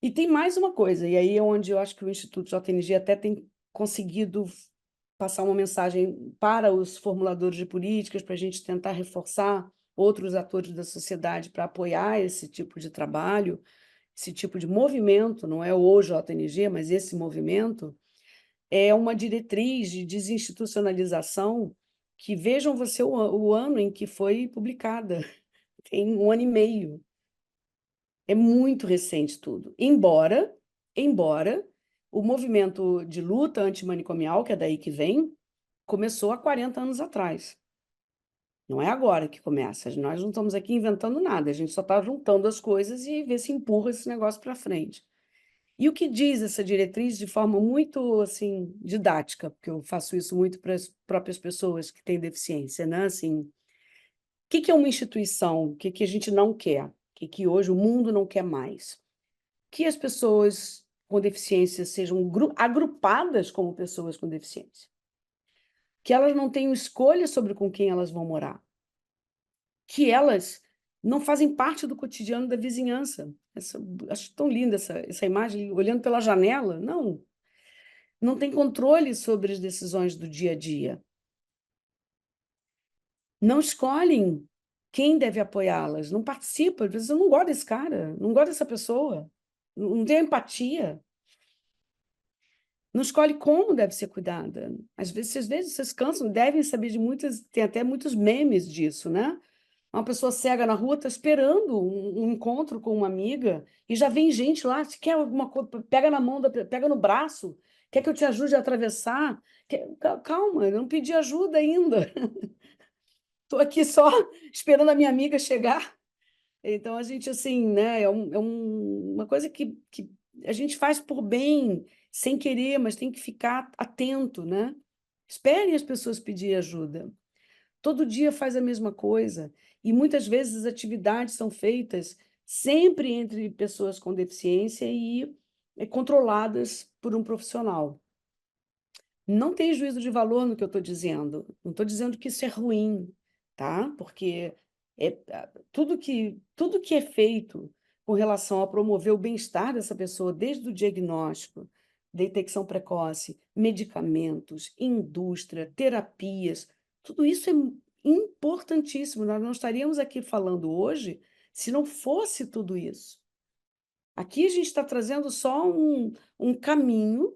E tem mais uma coisa, e aí é onde eu acho que o Instituto JNG até tem conseguido passar uma mensagem para os formuladores de políticas, para a gente tentar reforçar outros atores da sociedade para apoiar esse tipo de trabalho, esse tipo de movimento, não é o JNG, mas esse movimento, é uma diretriz de desinstitucionalização que, vejam você o ano em que foi publicada, tem 1 ano e meio. É muito recente tudo. Embora o movimento de luta antimanicomial, que é daí que vem, começou há 40 anos atrás. Não é agora que começa. Nós não estamos aqui inventando nada, a gente só está juntando as coisas e vê se empurra esse negócio para frente. E o que diz essa diretriz de forma muito, assim, didática, porque eu faço isso muito para as próprias pessoas que têm deficiência, né? Assim, o que é uma instituição? O que a gente não quer? O que hoje o mundo não quer mais? Que as pessoas com deficiência sejam agrupadas como pessoas com deficiência. Que elas não tenham escolha sobre com quem elas vão morar. Que elas não fazem parte do cotidiano da vizinhança. Acho tão linda essa imagem, olhando pela janela. Não tem controle sobre as decisões do dia a dia. Não escolhem quem deve apoiá-las, não participa. Às vezes eu não gosto desse cara, não gosto dessa pessoa, não tenho empatia. Não escolhe como deve ser cuidada. Às vezes vocês cansam, devem saber de muitas, tem até muitos memes disso, né? Uma pessoa cega na rua está esperando um encontro com uma amiga e já vem gente lá, se quer alguma coisa, pega na mão, pega no braço, quer que eu te ajude a atravessar? Calma, eu não pedi ajuda ainda. Estou aqui só esperando a minha amiga chegar. Então, a gente, assim, né, uma coisa que a gente faz por bem, sem querer, mas tem que ficar atento, né? Esperem as pessoas pedir ajuda. Todo dia faz a mesma coisa. E muitas vezes as atividades são feitas sempre entre pessoas com deficiência e controladas por um profissional. Não tem juízo de valor no que eu estou dizendo. Não estou dizendo que isso é ruim, tá? Porque tudo que é feito com relação a promover o bem-estar dessa pessoa, desde o diagnóstico, detecção precoce, medicamentos, indústria, terapias, tudo isso é importantíssimo. Nós não estaríamos aqui falando hoje se não fosse tudo isso. Aqui a gente está trazendo só um caminho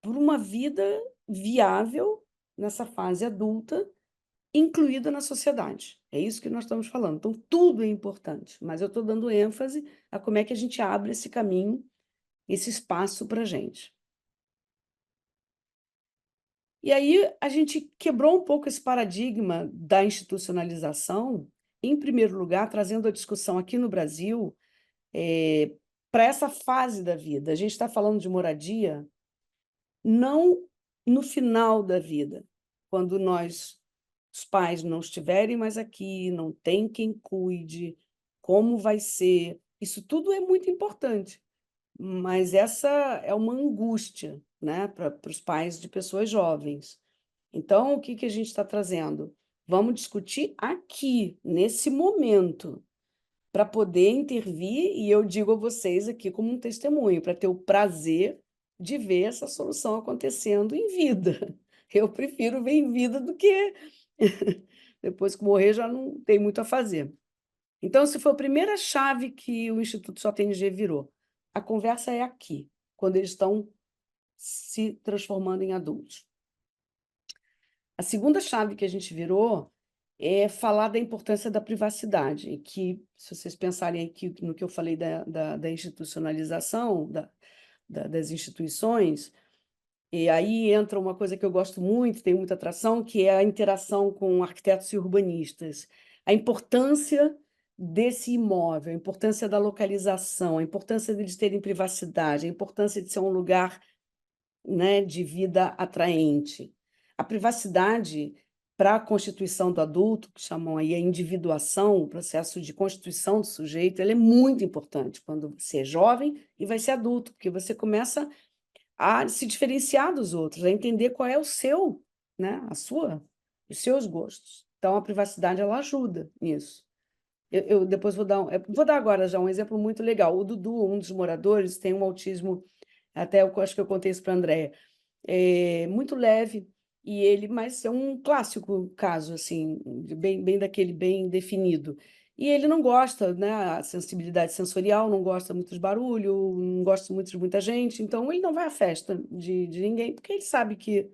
por uma vida viável nessa fase adulta, incluída na sociedade. É isso que nós estamos falando. Então, tudo é importante, mas eu estou dando ênfase a como é que a gente abre esse caminho, esse espaço para a gente. E aí a gente quebrou um pouco esse paradigma da institucionalização, em primeiro lugar, trazendo a discussão aqui no Brasil para essa fase da vida. A gente está falando de moradia não no final da vida, quando os pais não estiverem mais aqui, não tem quem cuide, como vai ser. Isso tudo é muito importante, mas essa é uma angústia, né, para os pais de pessoas jovens. Então, o que a gente está trazendo? Vamos discutir aqui, nesse momento, para poder intervir, e eu digo a vocês aqui como um testemunho, para ter o prazer de ver essa solução acontecendo em vida. Eu prefiro ver em vida do que depois que morrer já não tem muito a fazer. Então, essa foi a primeira chave que o Instituto Só Tem G virou. A conversa é aqui, quando eles estão se transformando em adultos. A segunda chave que a gente virou é falar da importância da privacidade, que, se vocês pensarem aqui no que eu falei da institucionalização das instituições, e aí entra uma coisa que eu gosto muito, tem muita atração, que é a interação com arquitetos e urbanistas. A importância desse imóvel, a importância da localização, a importância deles terem privacidade, a importância de ser um lugar, né, de vida atraente. A privacidade para a constituição do adulto, que chamam aí a individuação, o processo de constituição do sujeito, ele é muito importante quando você é jovem e vai ser adulto, porque você começa a se diferenciar dos outros, a entender qual é o seu, né, os seus gostos. Então, a privacidade, ela ajuda nisso. Eu depois vou dar agora já um exemplo muito legal. O Dudu, um dos moradores, tem um autismo, até eu acho que eu contei isso para a Andréia, muito leve, mas é um clássico caso, assim, bem daquele bem definido. E ele não gosta, né, a sensibilidade sensorial, não gosta muito de barulho, não gosta muito de muita gente, então ele não vai à festa de ninguém, porque ele sabe que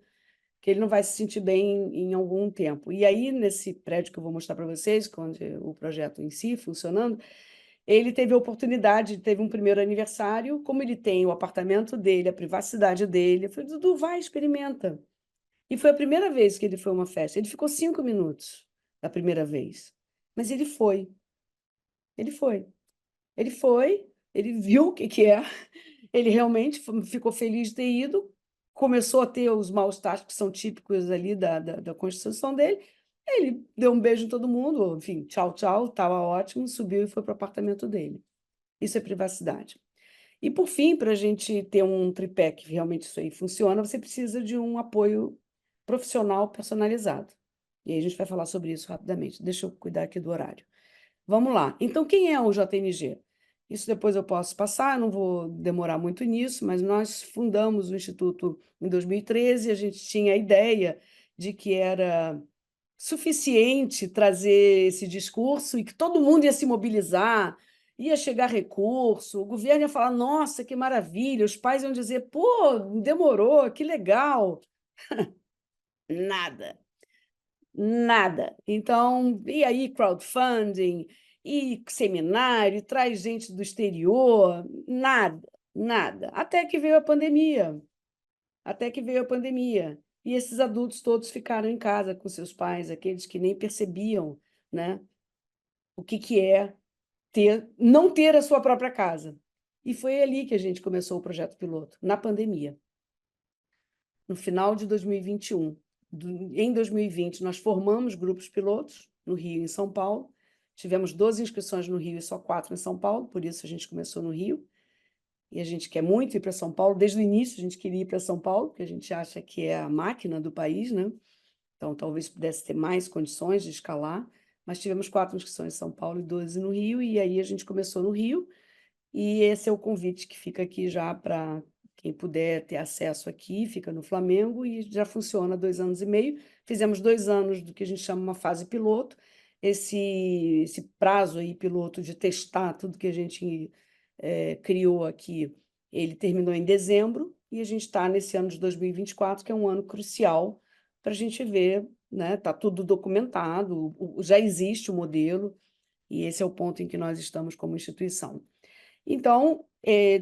ele não vai se sentir bem em algum tempo. E aí, nesse prédio que eu vou mostrar para vocês, onde o projeto em si funcionando, ele teve a oportunidade, teve um primeiro aniversário, como ele tem o apartamento dele, a privacidade dele, eu falei, Dudu, vai, experimenta. E foi a primeira vez que ele foi a uma festa. Ele ficou 5 minutos da primeira vez, mas ele foi. Ele foi. Ele foi, ele viu o que é, ele realmente ficou feliz de ter ido, começou a ter os mal-estar que são típicos ali da constituição dele, ele deu um beijo em todo mundo, enfim, tchau, tchau, estava ótimo, subiu e foi para o apartamento dele. Isso é privacidade. E, por fim, para a gente ter um tripé que realmente isso aí funciona, você precisa de um apoio profissional personalizado. E aí a gente vai falar sobre isso rapidamente. Deixa eu cuidar aqui do horário. Vamos lá. Então, quem é o JNG? Isso depois eu posso passar, não vou demorar muito nisso, mas nós fundamos o Instituto em 2013, a gente tinha a ideia de que era suficiente trazer esse discurso e que todo mundo ia se mobilizar, ia chegar recurso, o governo ia falar, nossa, que maravilha, os pais iam dizer, pô, demorou, que legal. Nada. Nada. Então, e aí crowdfunding, e seminário, traz gente do exterior, nada, nada. Até que veio a pandemia. Até que veio a pandemia. E esses adultos todos ficaram em casa com seus pais, aqueles que nem percebiam, né, o que é não ter a sua própria casa. E foi ali que a gente começou o projeto piloto, na pandemia. No final de 2021. Em 2020, nós formamos grupos pilotos no Rio e em São Paulo. Tivemos 12 inscrições no Rio e só 4 em São Paulo, por isso a gente começou no Rio. E a gente quer muito ir para São Paulo. Desde o início, a gente queria ir para São Paulo, porque a gente acha que é a máquina do país, né? Então, talvez pudesse ter mais condições de escalar. Mas tivemos 4 inscrições em São Paulo e 12 no Rio. E aí a gente começou no Rio. E esse é o convite que fica aqui já para quem puder ter acesso aqui, fica no Flamengo e já funciona há 2 anos e meio. Fizemos 2 anos do que a gente chama uma fase piloto, esse prazo aí piloto de testar tudo que a gente criou aqui, ele terminou em dezembro e a gente está nesse ano de 2024, que é um ano crucial para a gente ver, né? Está tudo documentado, já existe o modelo e esse é o ponto em que nós estamos como instituição. Então,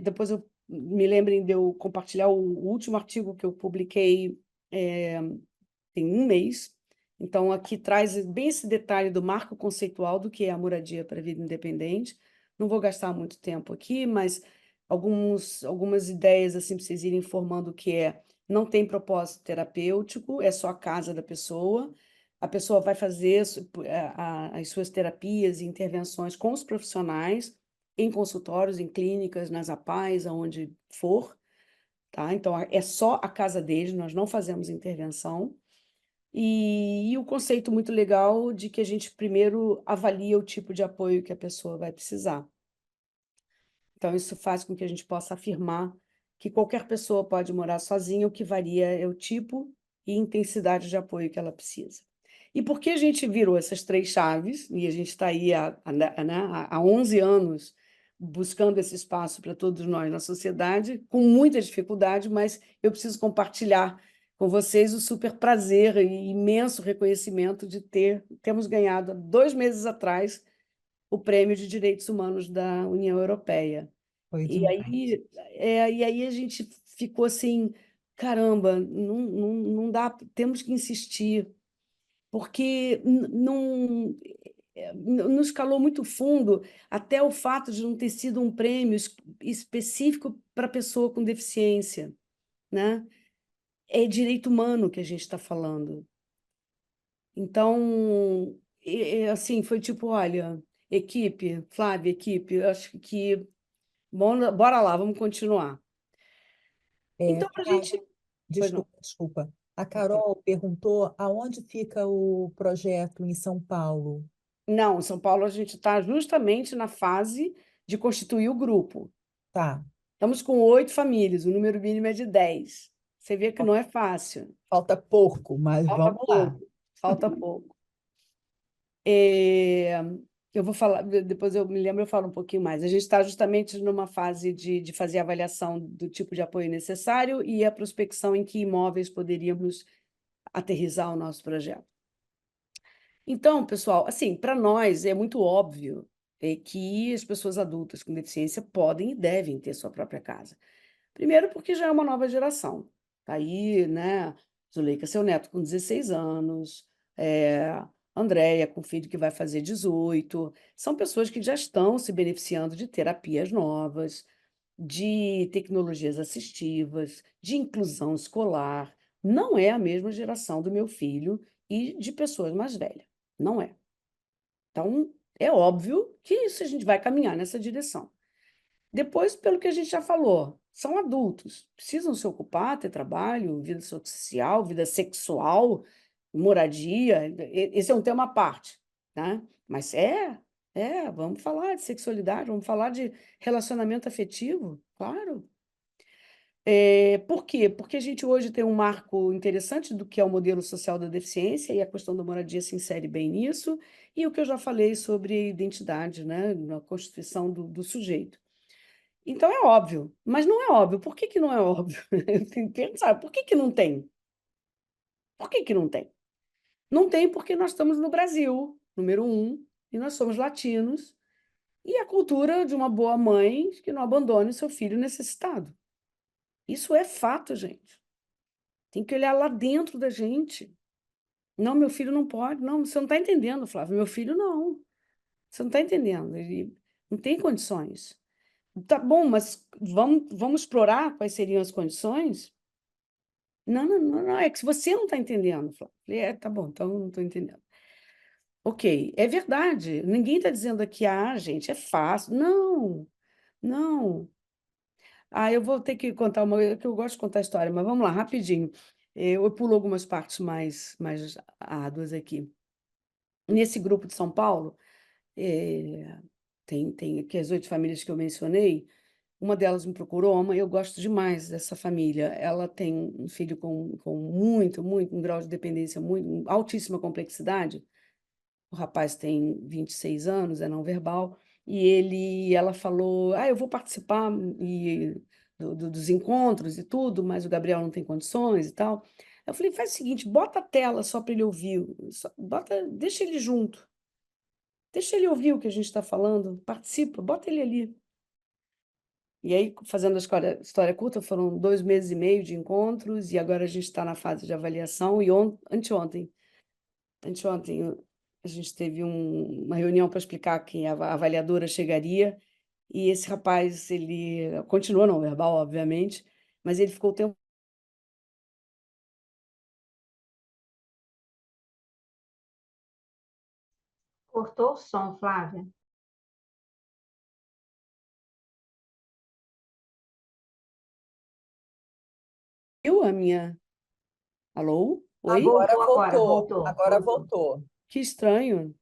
depois me lembrem de eu compartilhar o último artigo que eu publiquei tem 1 mês. Então, aqui traz bem esse detalhe do marco conceitual do que é a moradia para a vida independente. Não vou gastar muito tempo aqui, mas algumas ideias assim, para vocês irem informando o que é. Não tem propósito terapêutico, é só a casa da pessoa. A pessoa vai fazer as suas terapias e intervenções com os profissionais, em consultórios, em clínicas, nas APAES, aonde for, tá? Então, é só a casa deles, nós não fazemos intervenção. E o conceito muito legal de que a gente primeiro avalia o tipo de apoio que a pessoa vai precisar. Então, isso faz com que a gente possa afirmar que qualquer pessoa pode morar sozinha, o que varia é o tipo e intensidade de apoio que ela precisa. E por que a gente virou essas 3 chaves, e a gente está aí há 11 anos buscando esse espaço para todos nós na sociedade, com muita dificuldade, mas eu preciso compartilhar com vocês o super prazer e imenso reconhecimento de termos ganhado, há 2 meses atrás, o Prêmio de Direitos Humanos da União Europeia. Foi E demais. aí a gente ficou assim, caramba, não dá, temos que insistir, porque nos calou muito fundo até o fato de não ter sido um prêmio específico para pessoa com deficiência, né? É direito humano que a gente está falando. Então, assim, foi tipo, olha, equipe, Flávia, equipe, eu acho que, bora lá, vamos continuar. Então, para a Carol, gente... Pois não. desculpa. A Carol perguntou aonde fica o projeto em São Paulo. Não, em São Paulo a gente está justamente na fase de constituir o grupo. Tá. Estamos com 8 famílias, o número mínimo é de 10. Você vê que não é fácil. Falta pouco, mas Falta vamos lá. pouco, falta pouco. Eu vou falar, depois eu me lembro, eu falo um pouquinho mais. A gente está justamente numa fase de fazer a avaliação do tipo de apoio necessário e a prospecção em que imóveis poderíamos aterrissar o nosso projeto. Então, pessoal, assim, para nós é muito óbvio que as pessoas adultas com deficiência podem e devem ter sua própria casa. Primeiro porque já é uma nova geração. Tá aí, né, Zuleika, seu neto com 16 anos, Andréia com filho que vai fazer 18, são pessoas que já estão se beneficiando de terapias novas, de tecnologias assistivas, de inclusão escolar. Não é a mesma geração do meu filho e de pessoas mais velhas. Não é. Então, é óbvio que isso a gente vai caminhar nessa direção. Depois, pelo que a gente já falou, são adultos, precisam se ocupar, ter trabalho, vida social, vida sexual, moradia. Esse é um tema à parte, tá? Mas vamos falar de sexualidade, vamos falar de relacionamento afetivo, claro. Por quê? Porque a gente hoje tem um marco interessante do que é o modelo social da deficiência, e a questão da moradia se insere bem nisso, e o que eu já falei sobre identidade, né, na constituição do sujeito. Então é óbvio, mas não é óbvio. Por que que não é óbvio? Tem que pensar, por que que não tem? Por que que não tem? Não tem porque nós estamos no Brasil, número 1, e nós somos latinos, e a cultura de uma boa mãe que não abandone o seu filho necessitado. Isso é fato, gente. Tem que olhar lá dentro da gente. Não, meu filho não pode. Não, você não está entendendo, Flávio. Meu filho não. Você não está entendendo. Ele não tem condições. Tá bom, mas vamos explorar quais seriam as condições? Não, é que se você não está entendendo, Flávio. Tá bom, então não estou entendendo. Ok, é verdade. Ninguém está dizendo aqui, gente, é fácil. Não. Eu vou ter que contar que eu gosto de contar a história, mas vamos lá, rapidinho. Eu pulo algumas partes mais árduas aqui. Nesse grupo de São Paulo, tem aqui as 8 famílias que eu mencionei. Uma delas me procurou, mãe, eu gosto demais dessa família. Ela tem um filho com muito, um grau de dependência, altíssima complexidade. O rapaz tem 26 anos, é não verbal, e ela falou, eu vou participar dos encontros e tudo, mas o Gabriel não tem condições e tal. Eu falei, faz o seguinte, bota a tela só para ele ouvir, deixa ele junto, deixa ele ouvir o que a gente está falando, participa, bota ele ali. E aí, fazendo a história curta, foram 2 meses e meio de encontros, e agora a gente está na fase de avaliação, e anteontem, a gente teve uma reunião para explicar quem a avaliadora chegaria, e esse rapaz, ele continua não verbal, obviamente, mas ele ficou o tempo... Cortou o som, Flávia. Viu a minha... Alô? Oi? Voltou. Agora voltou. Que estranho.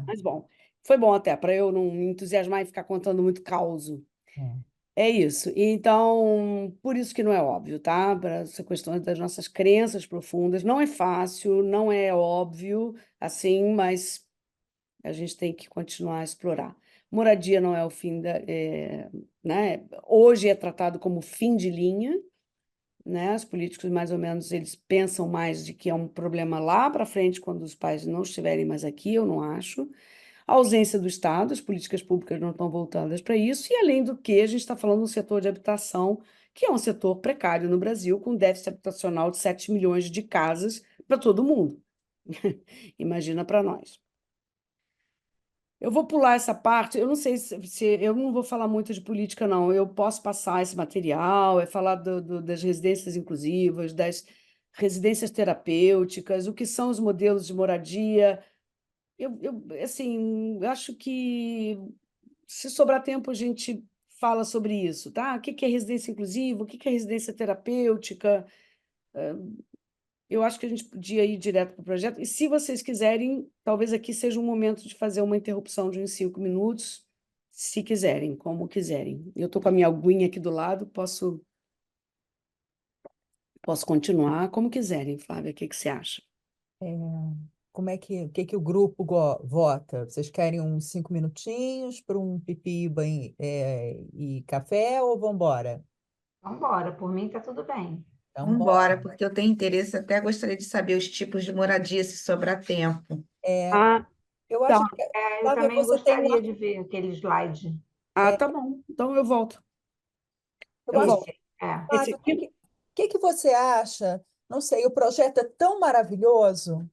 Mas bom, foi bom até, para eu não me entusiasmar e ficar contando muito causo. É isso. Então, por isso que não é óbvio, tá? Para essa questão das nossas crenças profundas. Não é fácil, não é óbvio, assim, mas a gente tem que continuar a explorar. Moradia não é o fim né? Hoje é tratado como fim de linha, né? Os políticos, mais ou menos, eles pensam mais de que é um problema lá para frente, quando os pais não estiverem mais aqui, eu não acho. A ausência do Estado, as políticas públicas não estão voltadas para isso, e além do que, a gente está falando do setor de habitação, que é um setor precário no Brasil, com déficit habitacional de 7 milhões de casas para todo mundo. Imagina para nós. Eu vou pular essa parte, eu não sei se eu não vou falar muito de política, não. Eu posso passar esse material, falar das residências inclusivas, das residências terapêuticas, o que são os modelos de moradia. Assim, acho que se sobrar tempo, a gente fala sobre isso, tá? O que que é residência inclusiva, o que que é residência terapêutica. Eu acho que a gente podia ir direto para o projeto. E se vocês quiserem, talvez aqui seja um momento de fazer uma interrupção de uns 5 minutos, se quiserem, como quiserem. Eu estou com a minha aguinha aqui do lado, posso continuar como quiserem, Flávia. O que que você acha? O que que o grupo vota? Vocês querem uns 5 minutinhos para um pipi e café ou vamos embora? Vamos embora, por mim tá tudo bem. Então, Vamos bora. embora, porque eu tenho interesse, até gostaria de saber os tipos de moradia, se sobrar tempo. Ah, Eu então, acho que, eu Flávia, também você tem gostaria de ver aquele slide. Tá bom. Então eu volto. eu Eu acho volto. Esse Flávia, aqui? que você acha? Não sei, o projeto é tão maravilhoso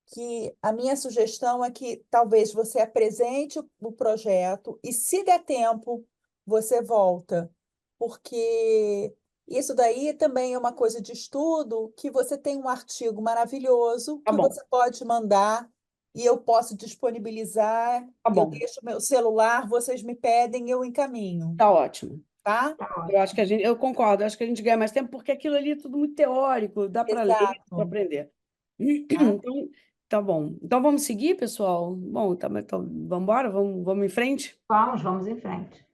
que a minha sugestão é que talvez você apresente o projeto e, se der tempo, você volta, porque isso daí também é uma coisa de estudo, que você tem um artigo maravilhoso Tá que bom, você pode mandar e eu posso disponibilizar. tá Eu bom. deixo meu celular, vocês me pedem, eu encaminho, Tá ótimo. tá? Tá Eu acho ótimo. que eu concordo, acho que a gente ganha mais tempo, porque aquilo ali é tudo muito teórico, dá para ler, dá para Exato. aprender. Tá? Então, tá bom. Então vamos seguir, pessoal? Bom, então, vamos embora? Vamos em frente? Vamos em frente.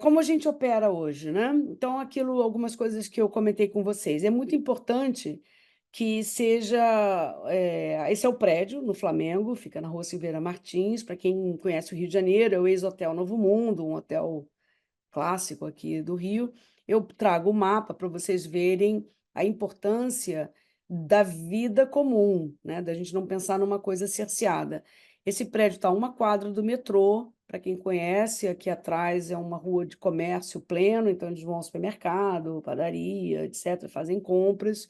Como a gente opera hoje, né? Então, algumas coisas que eu comentei com vocês. É muito importante que seja. Esse é o prédio no Flamengo, fica na Rua Silveira Martins. Para quem conhece o Rio de Janeiro, é o ex-Hotel Novo Mundo, um hotel clássico aqui do Rio. Eu trago o mapa para vocês verem a importância da vida comum, né? Da gente não pensar numa coisa cerceada. Esse prédio está a 1 quadra do metrô, para quem conhece, aqui atrás é uma rua de comércio pleno, então eles vão ao supermercado, padaria, etc., fazem compras.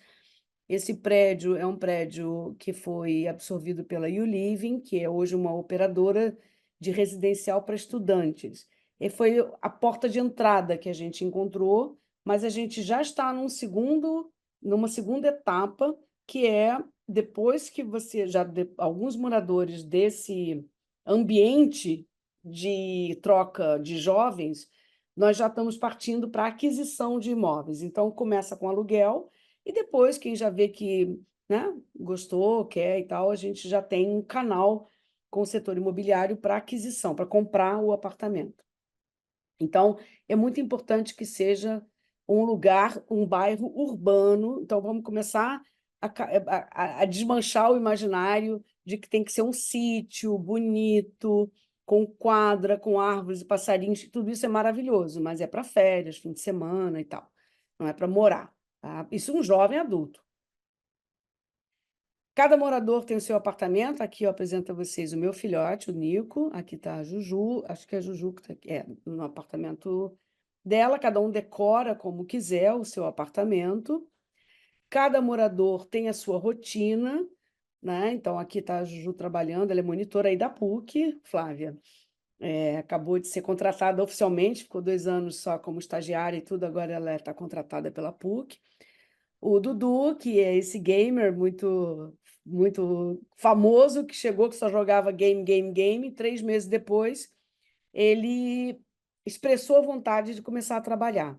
Esse prédio é um prédio que foi absorvido pela YouLiving, que é hoje uma operadora de residencial para estudantes. E foi a porta de entrada que a gente encontrou, mas a gente já está numa segunda etapa, que é depois que alguns moradores desse ambiente de troca de jovens, nós já estamos partindo para a aquisição de imóveis. Então, começa com aluguel, e depois, quem já vê que, né, gostou, quer e tal, a gente já tem um canal com o setor imobiliário para aquisição, para comprar o apartamento. Então, é muito importante que seja um lugar, um bairro urbano. Então, vamos começar a desmanchar o imaginário de que tem que ser um sítio bonito, com quadra, com árvores e passarinhos. Tudo isso é maravilhoso, mas é para férias, fim de semana e tal. Não é para morar. Tá? Isso é um jovem adulto. Cada morador tem o seu apartamento. Aqui eu apresento a vocês o meu filhote, o Nico. Aqui está a Juju. Acho que é a Juju que está no apartamento dela. Cada um decora como quiser o seu apartamento. Cada morador tem a sua rotina, né? Então, aqui está a Juju trabalhando. Ela é monitora aí da PUC, Flávia. Acabou de ser contratada oficialmente, ficou 2 anos só como estagiária e tudo, agora ela está contratada pela PUC. O Dudu, que é esse gamer muito, muito famoso, que chegou, que só jogava game, 3 meses depois, ele expressou a vontade de começar a trabalhar.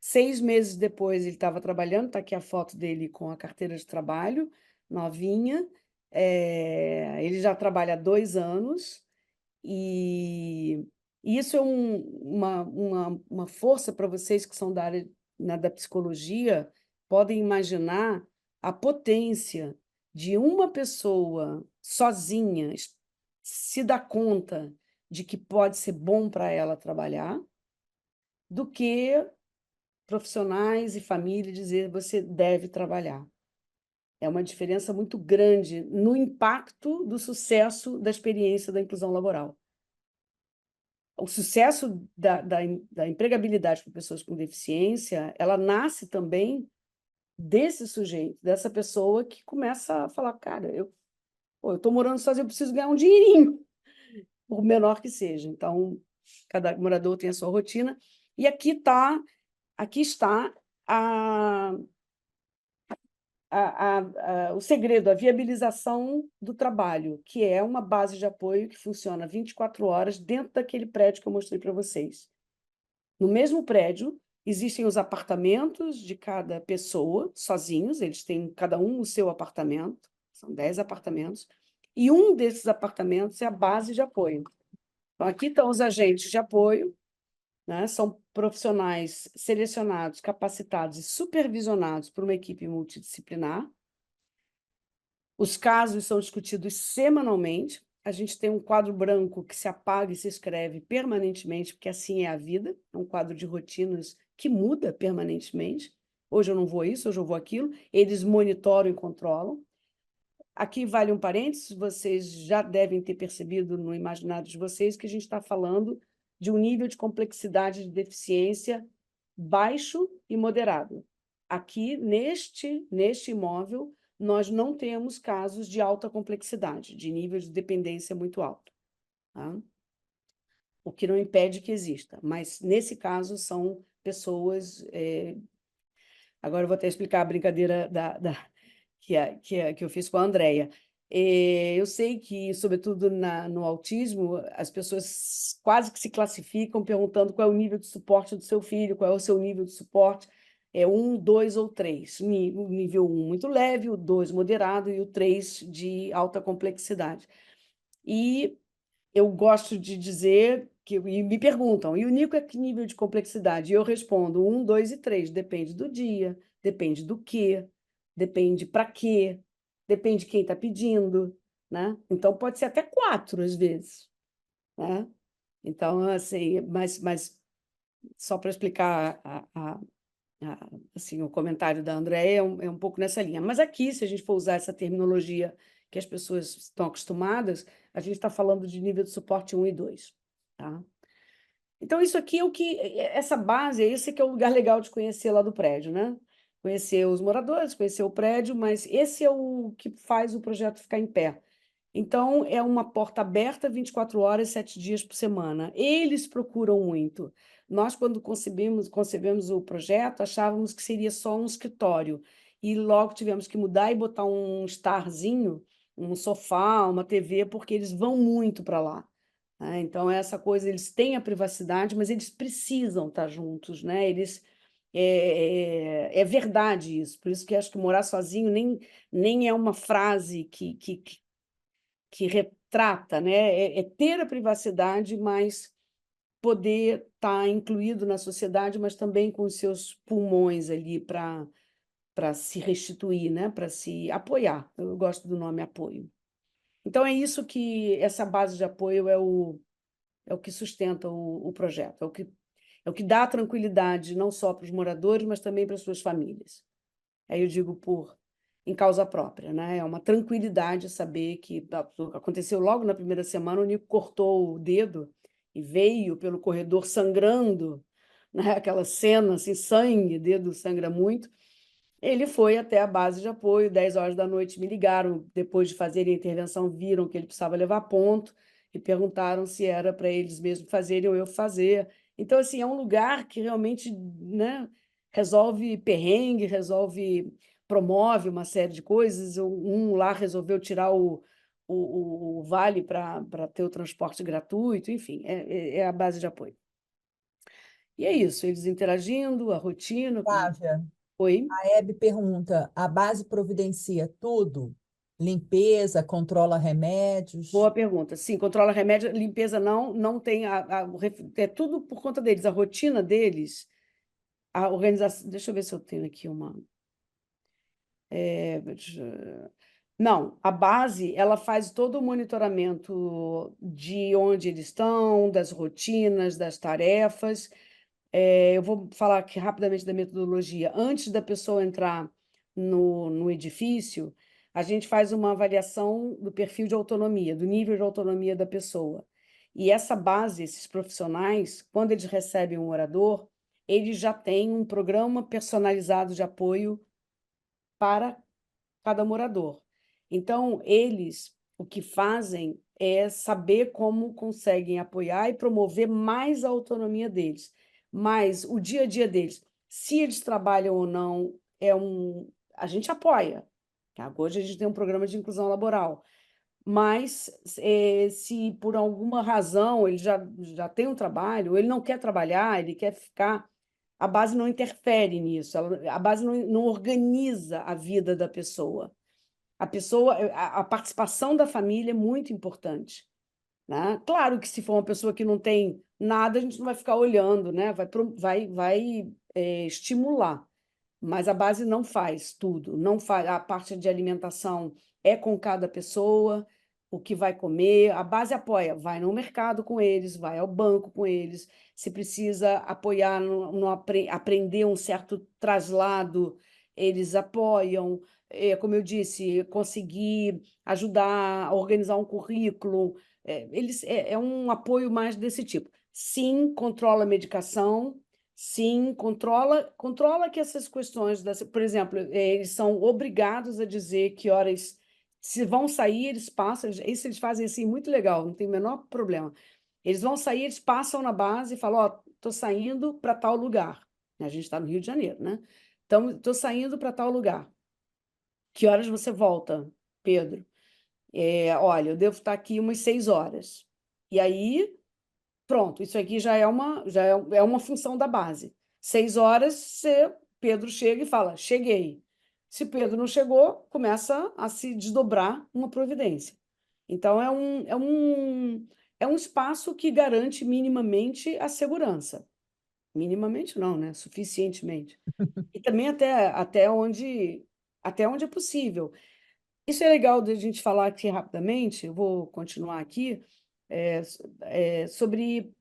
6 meses depois ele estava trabalhando, está aqui a foto dele com a carteira de trabalho, novinha. Ele já trabalha há 2 anos, e E isso é uma força para vocês que são da área, né, da psicologia, podem imaginar a potência de uma pessoa sozinha se dar conta de que pode ser bom para ela trabalhar, do que profissionais e família dizer você deve trabalhar. É uma diferença muito grande no impacto do sucesso da experiência da inclusão laboral. O sucesso da empregabilidade para pessoas com deficiência, ela nasce também desse sujeito, dessa pessoa que começa a falar, cara, eu estou morando sozinho, eu preciso ganhar um dinheirinho, por menor que seja. Então, cada morador tem a sua rotina. E aqui está o segredo, a viabilização do trabalho, que é uma base de apoio que funciona 24 horas dentro daquele prédio que eu mostrei para vocês. No mesmo prédio, existem os apartamentos de cada pessoa, sozinhos, eles têm cada um o seu apartamento, são 10 apartamentos, e um desses apartamentos é a base de apoio. Então, aqui estão os agentes de apoio, né? São profissionais selecionados, capacitados e supervisionados por uma equipe multidisciplinar. Os casos são discutidos semanalmente. A gente tem um quadro branco que se apaga e se escreve permanentemente, porque assim é a vida. É um quadro de rotinas que muda permanentemente. Hoje eu não vou isso, hoje eu vou aquilo. Eles monitoram e controlam. Aqui vale um parênteses, vocês já devem ter percebido no imaginário de vocês que a gente está falando de um nível de complexidade de deficiência baixo e moderado. Aqui, neste imóvel, nós não temos casos de alta complexidade, de nível de dependência muito alto, tá? O que não impede que exista, mas, nesse caso, são pessoas... Agora eu vou até explicar a brincadeira que eu fiz com a Andrea. Eu sei que, sobretudo no autismo, as pessoas quase que se classificam perguntando qual é o nível de suporte do seu filho, qual é o seu nível de suporte. É 1, 2 ou 3. O nível 1 muito leve, o 2 moderado e o 3 de alta complexidade. E eu gosto de dizer, e me perguntam, e o Nico é que nível de complexidade? E eu respondo 1, 2 e 3. Depende do dia, depende do quê, depende para quê, depende de quem está pedindo, né? Então, pode ser até 4, às vezes, né? Então, assim, mas só para explicar assim, o comentário da Andréia é um pouco nessa linha. Mas aqui, se a gente for usar essa terminologia que as pessoas estão acostumadas, a gente está falando de nível de suporte 1 e 2, tá? Então, isso aqui é essa base, esse que é o lugar legal de conhecer lá do prédio, né? Conhecer os moradores, conhecer o prédio, mas esse é o que faz o projeto ficar em pé. Então, é uma porta aberta 24 horas, 7 dias por semana. Eles procuram muito. Nós, quando concebemos o projeto, achávamos que seria só um escritório. E logo tivemos que mudar e botar um estarzinho, um sofá, uma TV, porque eles vão muito para lá, né? Então, essa coisa, eles têm a privacidade, mas eles precisam estar juntos, né? É verdade isso. Por isso que acho que morar sozinho nem é uma frase que retrata, né? É ter a privacidade, mas poder estar incluído na sociedade, mas também com os seus pulmões ali para se restituir, né? Para se apoiar. Eu gosto do nome apoio. Então, é isso que essa base de apoio é o que sustenta o projeto, é o que dá tranquilidade não só para os moradores, mas também para as suas famílias. Aí eu digo em causa própria, né? É uma tranquilidade saber que aconteceu logo na primeira semana, o Nico cortou o dedo e veio pelo corredor sangrando, né? Aquela cena, assim, sangue, dedo sangra muito. Ele foi até a base de apoio, 10 horas da noite me ligaram, depois de fazerem a intervenção, viram que ele precisava levar ponto e perguntaram se era para eles mesmos fazerem ou eu fazer. Então, assim, é um lugar que realmente, né, resolve perrengue, promove uma série de coisas. Um lá resolveu tirar o vale para ter o transporte gratuito, enfim, é a base de apoio. E é isso, eles interagindo, a rotina. Flávia, Oi? a Hebe pergunta: a base providencia tudo? limpeza, controla remédios? Boa pergunta. Sim, controla remédio, limpeza não tem é tudo por conta deles, a rotina deles, a organização. Deixa eu ver se eu tenho aqui uma. Não, a base ela faz todo o monitoramento de onde eles estão, das rotinas, das tarefas. Eu vou falar aqui rapidamente da metodologia. Antes da pessoa entrar no edifício, a gente faz uma avaliação do perfil de autonomia, do nível de autonomia da pessoa. E essa base, esses profissionais, quando eles recebem um morador, eles já têm um programa personalizado de apoio para cada morador. Então, eles, o que fazem é saber como conseguem apoiar e promover mais a autonomia deles, mais o dia a dia deles. Se eles trabalham ou não, a gente apoia. Hoje a gente tem um programa de inclusão laboral, mas se por alguma razão ele já tem um trabalho, ele não quer trabalhar, ele quer ficar, a base não interfere nisso, a base não organiza a vida da pessoa. A participação da família é muito importante, né? Claro que se for uma pessoa que não tem nada, a gente não vai ficar olhando, né? Vai estimular, mas a base não faz tudo, não faz a parte de alimentação é com cada pessoa, o que vai comer, a base apoia, vai no mercado com eles, vai ao banco com eles, se precisa apoiar aprender um certo traslado, eles apoiam, como eu disse, conseguir ajudar a organizar um currículo, é um apoio mais desse tipo. Sim, controla a medicação. Sim, controla que essas questões, por exemplo, eles são obrigados a dizer que horas, se vão sair, eles passam, isso eles fazem assim, muito legal, não tem o menor problema. Eles vão sair, eles passam na base e falam, ó, estou saindo para tal lugar. A gente está no Rio de Janeiro, né? Então, estou saindo para tal lugar. Que horas você volta, Pedro? Olha, eu devo estar aqui umas 6 horas. E aí... Pronto, isso aqui já é uma função da base. 6 horas, Pedro chega e fala, cheguei. Se Pedro não chegou, começa a se desdobrar uma providência. Então, é um espaço que garante minimamente a segurança. Minimamente não, né? Suficientemente. E também até onde é possível. Isso é legal de a gente falar aqui rapidamente, eu vou continuar aqui, sobre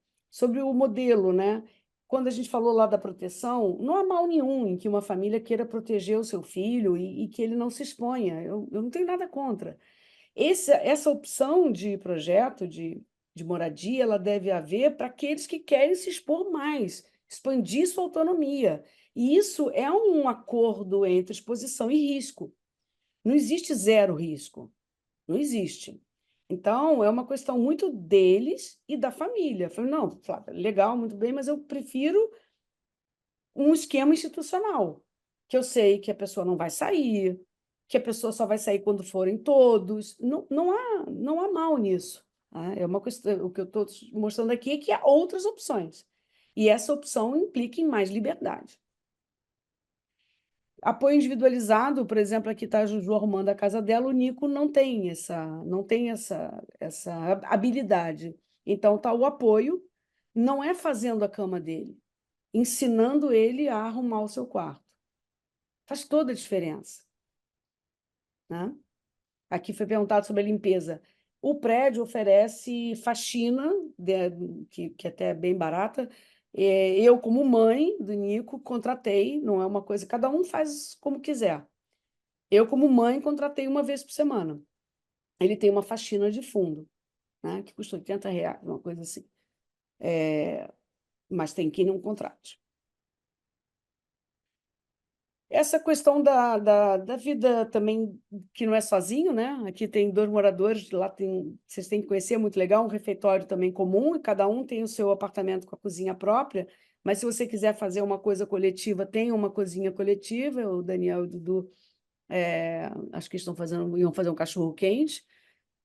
o modelo, né? Quando a gente falou lá da proteção, não há mal nenhum em que uma família queira proteger o seu filho e que ele não se exponha. Eu não tenho nada contra. Essa opção de projeto de moradia, ela deve haver para aqueles que querem se expor mais, expandir sua autonomia. E isso é um acordo entre exposição e risco. Não existe zero risco. Não existe. Então, é uma questão muito deles e da família. Eu falei, não, Flávia, legal, muito bem, mas eu prefiro um esquema institucional, que eu sei que a pessoa não vai sair, que a pessoa só vai sair quando forem todos. Não há mal nisso. Tá? É uma questão, o que eu estou mostrando aqui é que há outras opções. E essa opção implica em mais liberdade. Apoio individualizado, por exemplo, aqui está a Juju arrumando a casa dela, o Nico não tem essa habilidade. Então, está o apoio, não é fazendo a cama dele, ensinando ele a arrumar o seu quarto. Faz toda a diferença. Né? Aqui foi perguntado sobre a limpeza. O prédio oferece faxina, que até é bem barata. Eu, como mãe do Nico, contratei, não é uma coisa, cada um faz como quiser. Eu, como mãe, contratei uma vez por semana. Ele tem uma faxina de fundo, né, que custa R$ 80, uma coisa assim. Mas tem que ir num contrato. Essa questão da vida também, que não é sozinho, né? Aqui tem 2 moradores, lá vocês têm que conhecer, é muito legal, um refeitório também comum, e cada um tem o seu apartamento com a cozinha própria, mas se você quiser fazer uma coisa coletiva, tem uma cozinha coletiva, o Daniel e o Dudu, acho que iam fazer um cachorro-quente,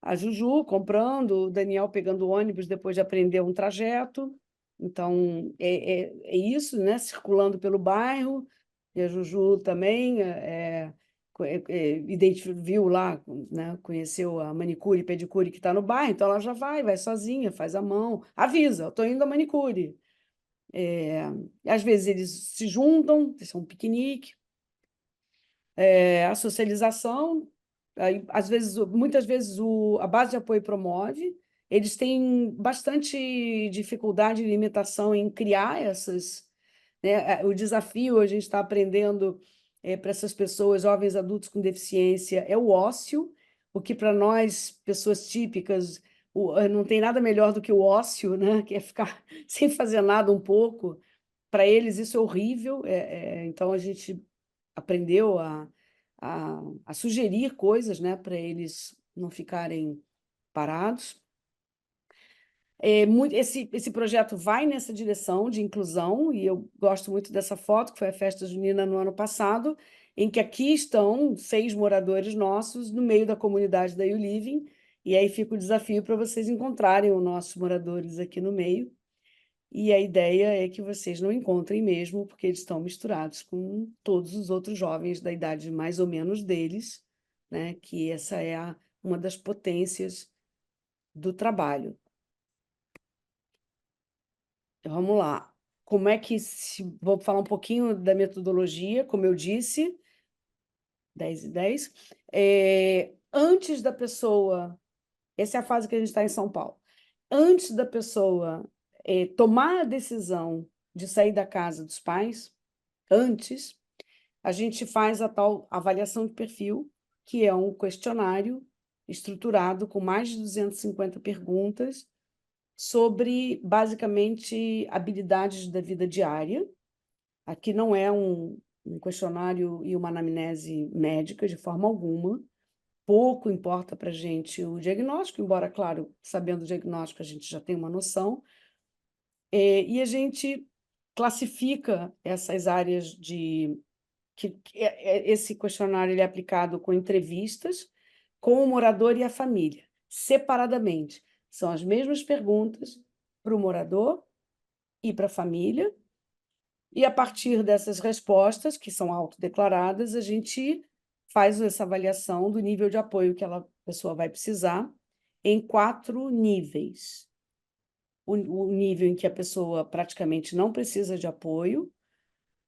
a Juju comprando, o Daniel pegando o ônibus depois de aprender um trajeto, então é isso, né? Circulando pelo bairro, e a Juju também viu lá, né, conheceu a manicure e pedicure que está no bairro, então ela já vai sozinha, faz a mão, avisa, eu estou indo à manicure. Às vezes eles se juntam, são um piquenique, a socialização, aí, muitas vezes a base de apoio promove, eles têm bastante dificuldade e limitação em criar essas, né? O desafio, a gente está aprendendo para essas pessoas, jovens adultos com deficiência, é o ócio, o que para nós, pessoas típicas, não tem nada melhor do que o ócio, né? Que é ficar sem fazer nada um pouco. Para eles isso é horrível, então a gente aprendeu a sugerir coisas, né, para eles não ficarem parados. Esse projeto vai nessa direção de inclusão, e eu gosto muito dessa foto, que foi a festa junina no ano passado, em que aqui estão 6 moradores nossos no meio da comunidade da You Living, e aí fica o desafio para vocês encontrarem os nossos moradores aqui no meio. E a ideia é que vocês não encontrem mesmo, porque eles estão misturados com todos os outros jovens da idade mais ou menos deles, né? Que essa é uma das potências do trabalho. Vamos lá. Como é que vou falar um pouquinho da metodologia, como eu disse, 10 e 10. Antes da pessoa, essa é a fase que a gente está em São Paulo. Antes da pessoa tomar a decisão de sair da casa dos pais, antes, a gente faz a tal avaliação de perfil, que é um questionário estruturado com mais de 250 perguntas sobre, basicamente, habilidades da vida diária. Aqui não é um questionário e uma anamnese médica, de forma alguma. Pouco importa para a gente o diagnóstico, embora, claro, sabendo o diagnóstico, a gente já tem uma noção. E a gente classifica essas áreas esse questionário ele é aplicado com entrevistas com o morador e a família, separadamente. São as mesmas perguntas para o morador e para a família, e a partir dessas respostas, que são autodeclaradas, a gente faz essa avaliação do nível de apoio que a pessoa vai precisar em 4 níveis. O nível em que a pessoa praticamente não precisa de apoio,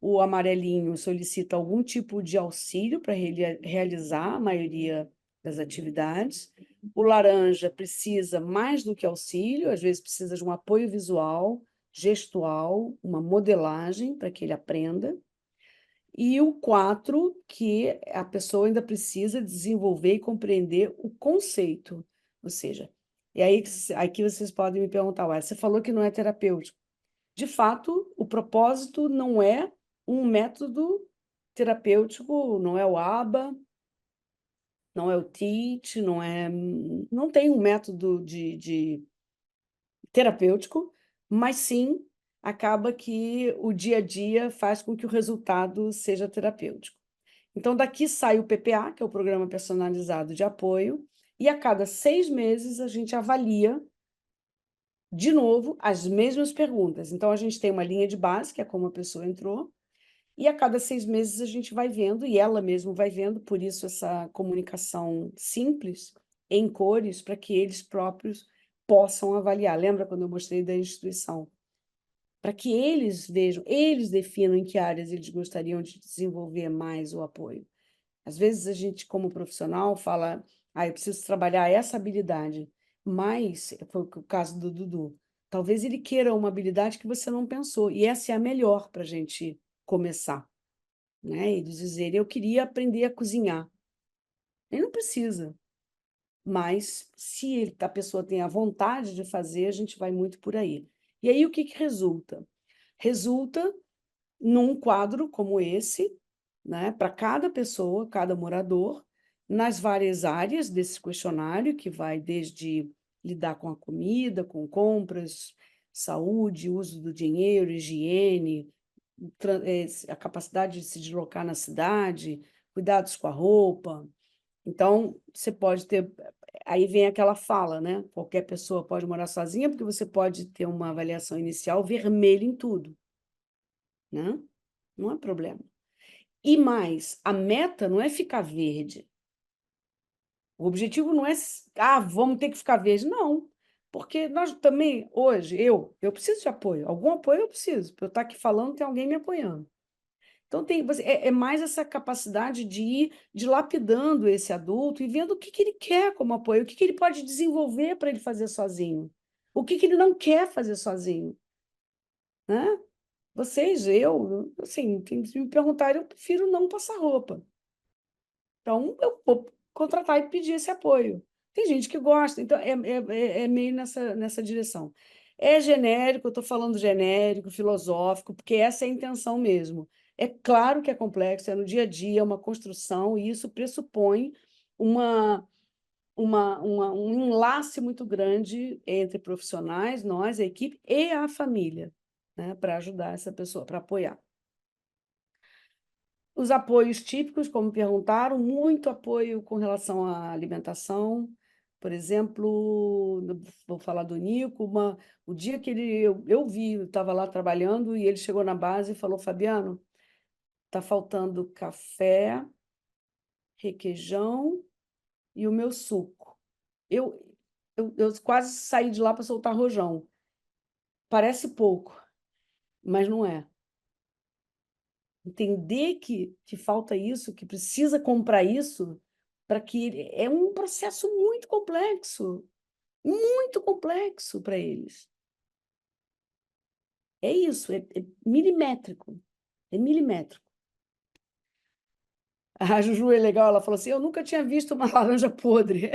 o amarelinho solicita algum tipo de auxílio para realizar a maioria das atividades, o laranja precisa mais do que auxílio, às vezes precisa de um apoio visual, gestual, uma modelagem para que ele aprenda, e o 4, que a pessoa ainda precisa desenvolver e compreender o conceito, ou seja, e aí aqui vocês podem me perguntar, você falou que não é terapêutico. De fato, o propósito não é um método terapêutico, não é o ABA, não é o TEACH, não tem um método de terapêutico, mas sim acaba que o dia a dia faz com que o resultado seja terapêutico. Então, daqui sai o PPA, que é o Programa Personalizado de Apoio, e a cada 6 meses a gente avalia de novo as mesmas perguntas. Então, a gente tem uma linha de base, que é como a pessoa entrou, e a cada 6 meses a gente vai vendo, e ela mesma vai vendo, por isso essa comunicação simples, em cores, para que eles próprios possam avaliar. Lembra quando eu mostrei da instituição? Para que eles vejam, eles definam em que áreas eles gostariam de desenvolver mais o apoio. Às vezes a gente, como profissional, fala, eu preciso trabalhar essa habilidade, mas, foi o caso do Dudu, talvez ele queira uma habilidade que você não pensou, e essa é a melhor para a gente começar, né? Eles dizerem, eu queria aprender a cozinhar. Ele não precisa, mas se a pessoa tem a vontade de fazer, a gente vai muito por aí. E aí o que resulta? Resulta num quadro como esse, né, para cada pessoa, cada morador, nas várias áreas desse questionário, que vai desde lidar com a comida, com compras, saúde, uso do dinheiro, higiene, a capacidade de se deslocar na cidade, cuidados com a roupa. Então, você pode ter... Aí vem aquela fala, né? Qualquer pessoa pode morar sozinha, porque você pode ter uma avaliação inicial vermelha em tudo, né? Não é problema. E mais, a meta não é ficar verde. O objetivo não é, vamos ter que ficar verde. Não, porque nós também, hoje, eu preciso de apoio. Algum apoio eu preciso. Para eu estar aqui falando, tem alguém me apoiando. Então, é mais essa capacidade de ir dilapidando esse adulto e vendo o que ele quer como apoio, o que ele pode desenvolver para ele fazer sozinho, o que ele não quer fazer sozinho, né? Vocês, assim, se me perguntarem, eu prefiro não passar roupa. Então, eu vou contratar e pedir esse apoio. Tem gente que gosta, então é meio nessa direção. É genérico, eu estou falando genérico, filosófico, porque essa é a intenção mesmo. É claro que é complexo, é no dia a dia, é uma construção, e isso pressupõe um enlace muito grande entre profissionais, nós, a equipe, e a família, né, para ajudar essa pessoa, para apoiar. Os apoios típicos, como perguntaram, muito apoio com relação à alimentação. Por exemplo, vou falar do Nico, o dia que eu vi, eu estava lá trabalhando e ele chegou na base e falou, Fabiano, está faltando café, requeijão e o meu suco. Eu quase saí de lá para soltar rojão. Parece pouco, mas não é. Entender que falta isso, que precisa comprar isso, para que é um processo muito complexo para eles. É isso, é milimétrico, é milimétrico. A Juju é legal, ela falou assim, eu nunca tinha visto uma laranja podre.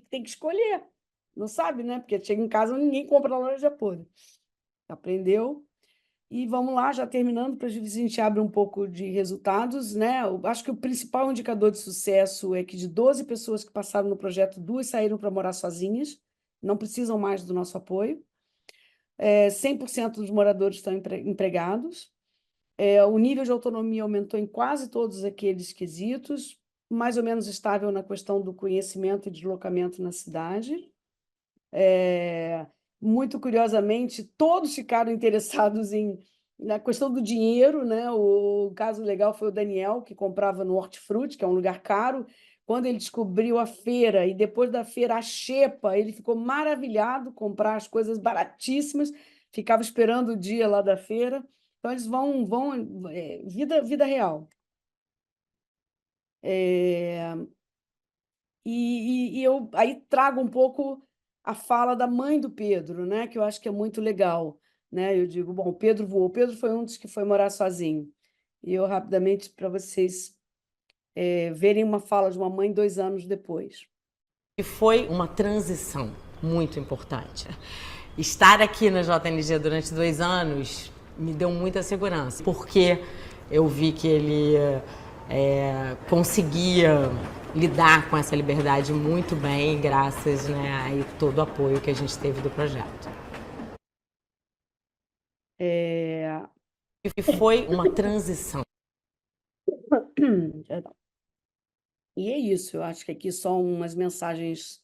Tem que escolher, não sabe, né? Porque chega em casa, ninguém compra laranja podre. Aprendeu? E vamos lá, já terminando, para a gente abrir um pouco de resultados, né? Eu acho que o principal indicador de sucesso é que de 12 pessoas que passaram no projeto, 2 saíram para morar sozinhas, não precisam mais do nosso apoio. 100% dos moradores estão empregados. O nível de autonomia aumentou em quase todos aqueles quesitos, mais ou menos estável na questão do conhecimento e deslocamento na cidade. Muito curiosamente, todos ficaram interessados na questão do dinheiro, né? O caso legal foi o Daniel, que comprava no Hortifruti, que é um lugar caro. Quando ele descobriu a feira e depois da feira a xepa, ele ficou maravilhado, comprar as coisas baratíssimas, ficava esperando o dia lá da feira. Então, eles vão vida real. E eu aí trago um pouco a fala da mãe do Pedro, né, que eu acho que é muito legal, né? Eu digo, bom, o Pedro voou. O Pedro foi um dos que foi morar sozinho. E eu, rapidamente, para vocês verem uma fala de uma mãe 2 anos depois. E foi uma transição muito importante. Estar aqui na JNG durante 2 anos me deu muita segurança, porque eu vi que ele conseguia lidar com essa liberdade muito bem, graças, né, a todo o apoio que a gente teve do projeto. E foi uma transição. E é isso, eu acho que aqui são umas mensagens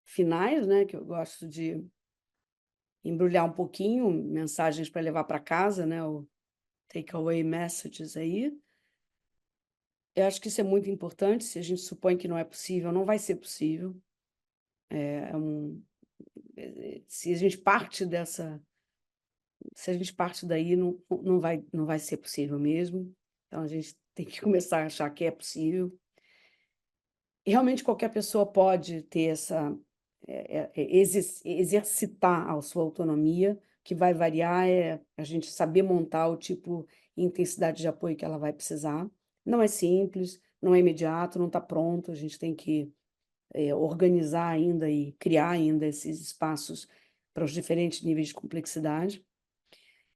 finais, né, que eu gosto de embrulhar um pouquinho, mensagens para levar para casa, né, o takeaway messages aí. Eu acho que isso é muito importante. Se a gente supõe que não é possível, não vai ser possível. Se a gente parte daí, não vai ser possível mesmo. Então, a gente tem que começar a achar que é possível. E realmente qualquer pessoa pode ter exercitar a sua autonomia. O que vai variar é a gente saber montar o tipo e intensidade de apoio que ela vai precisar. Não é simples, não é imediato, não está pronto. A gente tem que organizar ainda e criar ainda esses espaços para os diferentes níveis de complexidade.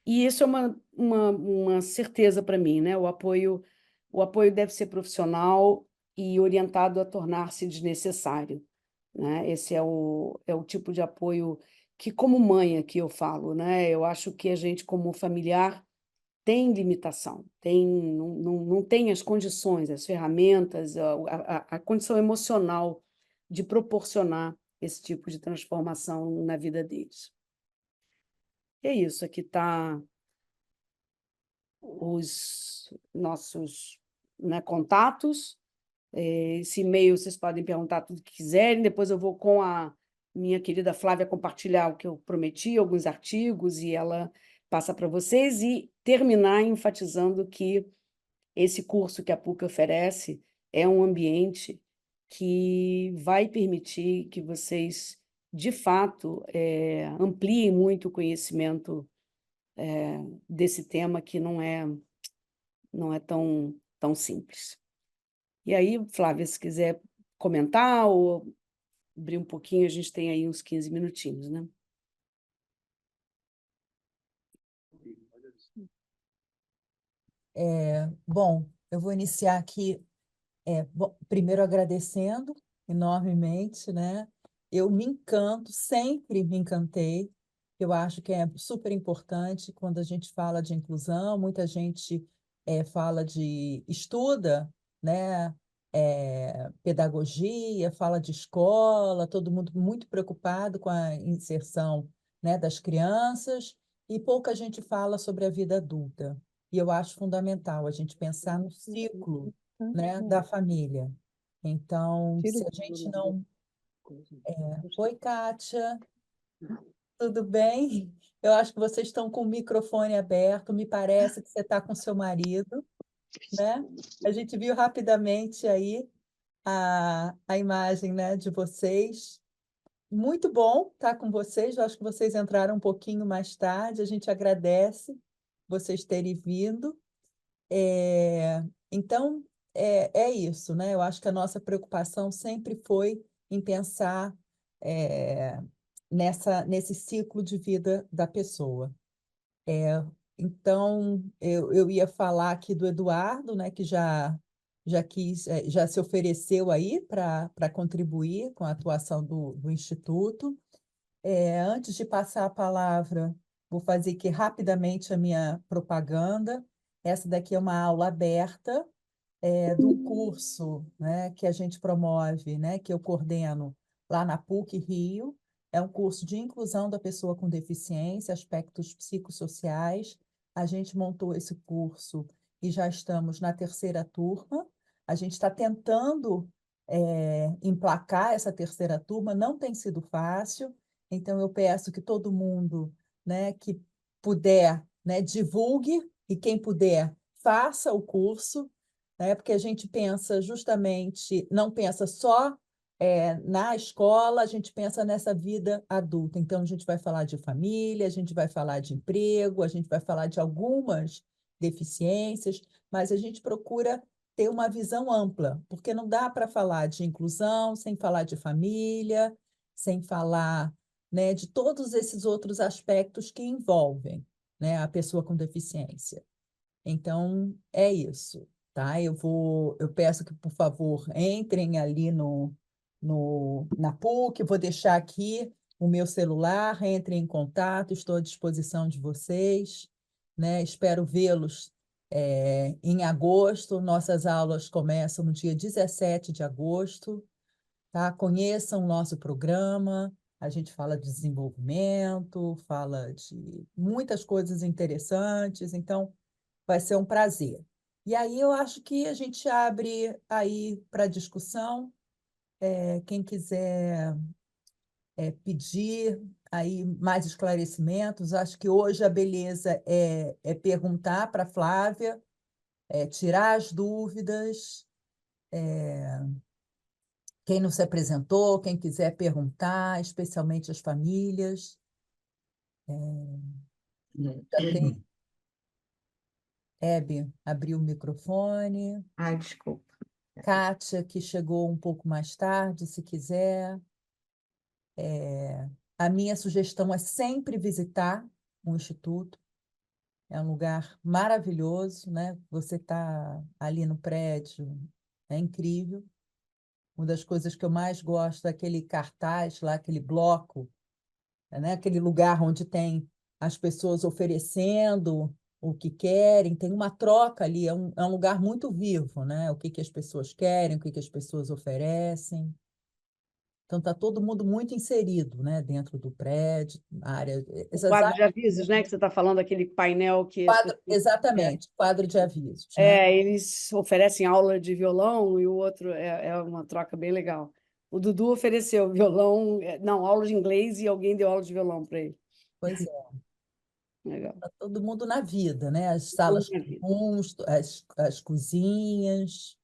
E isso é uma certeza para mim, né? O apoio deve ser profissional e orientado a tornar-se desnecessário, né? Esse é o tipo de apoio que, como mãe, aqui eu falo, né? Eu acho que a gente, como familiar, tem limitação, não tem as condições, as ferramentas, a condição emocional de proporcionar esse tipo de transformação na vida deles. É isso, aqui está os nossos né, contatos. Esse e-mail vocês podem perguntar tudo que quiserem, depois eu vou com a minha querida Flávia compartilhar o que eu prometi, alguns artigos, e ela passa para vocês, e terminar enfatizando que esse curso que a PUC oferece é um ambiente que vai permitir que vocês, de fato, ampliem muito o conhecimento desse tema que não é tão simples. E aí, Flávia, se quiser comentar ou abrir um pouquinho, a gente tem aí uns 15 minutinhos, né? Bom, eu vou iniciar aqui, primeiro agradecendo enormemente, né? Eu me encanto, sempre me encantei. Eu acho que é super importante quando a gente fala de inclusão, muita gente estuda, né? Pedagogia, fala de escola, todo mundo muito preocupado com a inserção, né, das crianças, e pouca gente fala sobre a vida adulta. E eu acho fundamental a gente pensar no ciclo, né, da família. Então, se a gente não... Oi, Kátia, tudo bem? Eu acho que vocês estão com o microfone aberto, me parece que você está com seu marido, né? A gente viu rapidamente aí a imagem, né, de vocês. Muito bom estar com vocês, eu acho que vocês entraram um pouquinho mais tarde, a gente agradece vocês terem vindo. Então, é isso, né? Eu acho que a nossa preocupação sempre foi em pensar nesse ciclo de vida da pessoa. Então, eu ia falar aqui do Eduardo, né, que já se ofereceu aí para contribuir com a atuação do Instituto. Antes de passar a palavra, vou fazer aqui rapidamente a minha propaganda. Essa daqui é uma aula aberta de um curso, né, que a gente promove, né, que eu coordeno lá na PUC Rio. É um curso de inclusão da pessoa com deficiência, aspectos psicossociais. A gente montou esse curso e já estamos na 3ª turma. A gente está tentando emplacar essa 3ª turma, não tem sido fácil, então eu peço que todo mundo, né, que puder, né, divulgue, e quem puder, faça o curso, né, porque a gente pensa justamente, não pensa só na escola, a gente pensa nessa vida adulta. Então, a gente vai falar de família, a gente vai falar de emprego, a gente vai falar de algumas deficiências, mas a gente procura ter uma visão ampla, porque não dá para falar de inclusão sem falar de família, sem falar, né, de todos esses outros aspectos que envolvem, né, a pessoa com deficiência. Então, é isso, tá? Eu peço que, por favor, entrem ali na PUC, vou deixar aqui o meu celular, entrem em contato, estou à disposição de vocês, né? Espero vê-los em agosto. Nossas aulas começam no dia 17 de agosto, tá? Conheçam o nosso programa, a gente fala de desenvolvimento, fala de muitas coisas interessantes, então vai ser um prazer. E aí eu acho que a gente abre aí para discussão. Quem quiser pedir aí mais esclarecimentos, acho que hoje a beleza é perguntar para a Flávia, tirar as dúvidas. Quem não se apresentou, quem quiser perguntar, especialmente as famílias. Já tem. Hebe abriu o microfone. Ai, desculpa. Kátia, que chegou um pouco mais tarde, se quiser. A minha sugestão é sempre visitar o Instituto. É um lugar maravilhoso, né? Você está ali no prédio, é incrível. Uma das coisas que eu mais gosto é aquele cartaz lá, aquele bloco, né? Aquele lugar onde tem as pessoas oferecendo o que querem, tem uma troca ali, é um lugar muito vivo, né? O que as pessoas querem, o que as pessoas oferecem. Então está todo mundo muito inserido, né, dentro do prédio, na área, O essas quadro de áreas, avisos, né, que você está falando, aquele painel que as pessoas... exatamente, quadro de avisos, né? Eles oferecem aula de violão e o outro é uma troca bem legal. O Dudu ofereceu violão, não, aula de inglês e alguém deu aula de violão para ele. Pois é, Legal. está todo mundo na vida, né? As Tudo salas na vida. comuns, as cozinhas,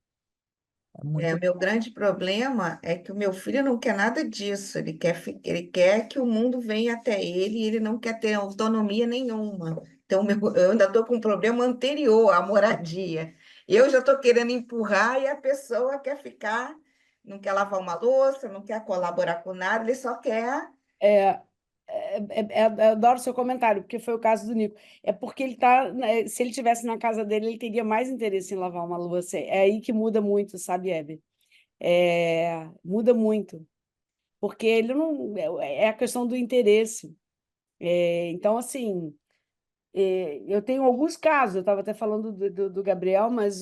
é O muito meu grande problema é que o meu filho não quer nada disso. Ele quer que o mundo venha até ele e ele não quer ter autonomia nenhuma. Então, eu ainda estou com um problema anterior à moradia. Eu já estou querendo empurrar e a pessoa quer ficar, não quer lavar uma louça, não quer colaborar com nada, ele só quer. Eu adoro o seu comentário, porque foi o caso do Nico. É porque ele tá, né, se ele tivesse na casa dele, ele teria mais interesse em lavar uma louça. É aí que muda muito, sabe, Hebe? Muda muito, porque ele não é a questão do interesse. Então, assim, eu tenho alguns casos, eu estava até falando do Gabriel, mas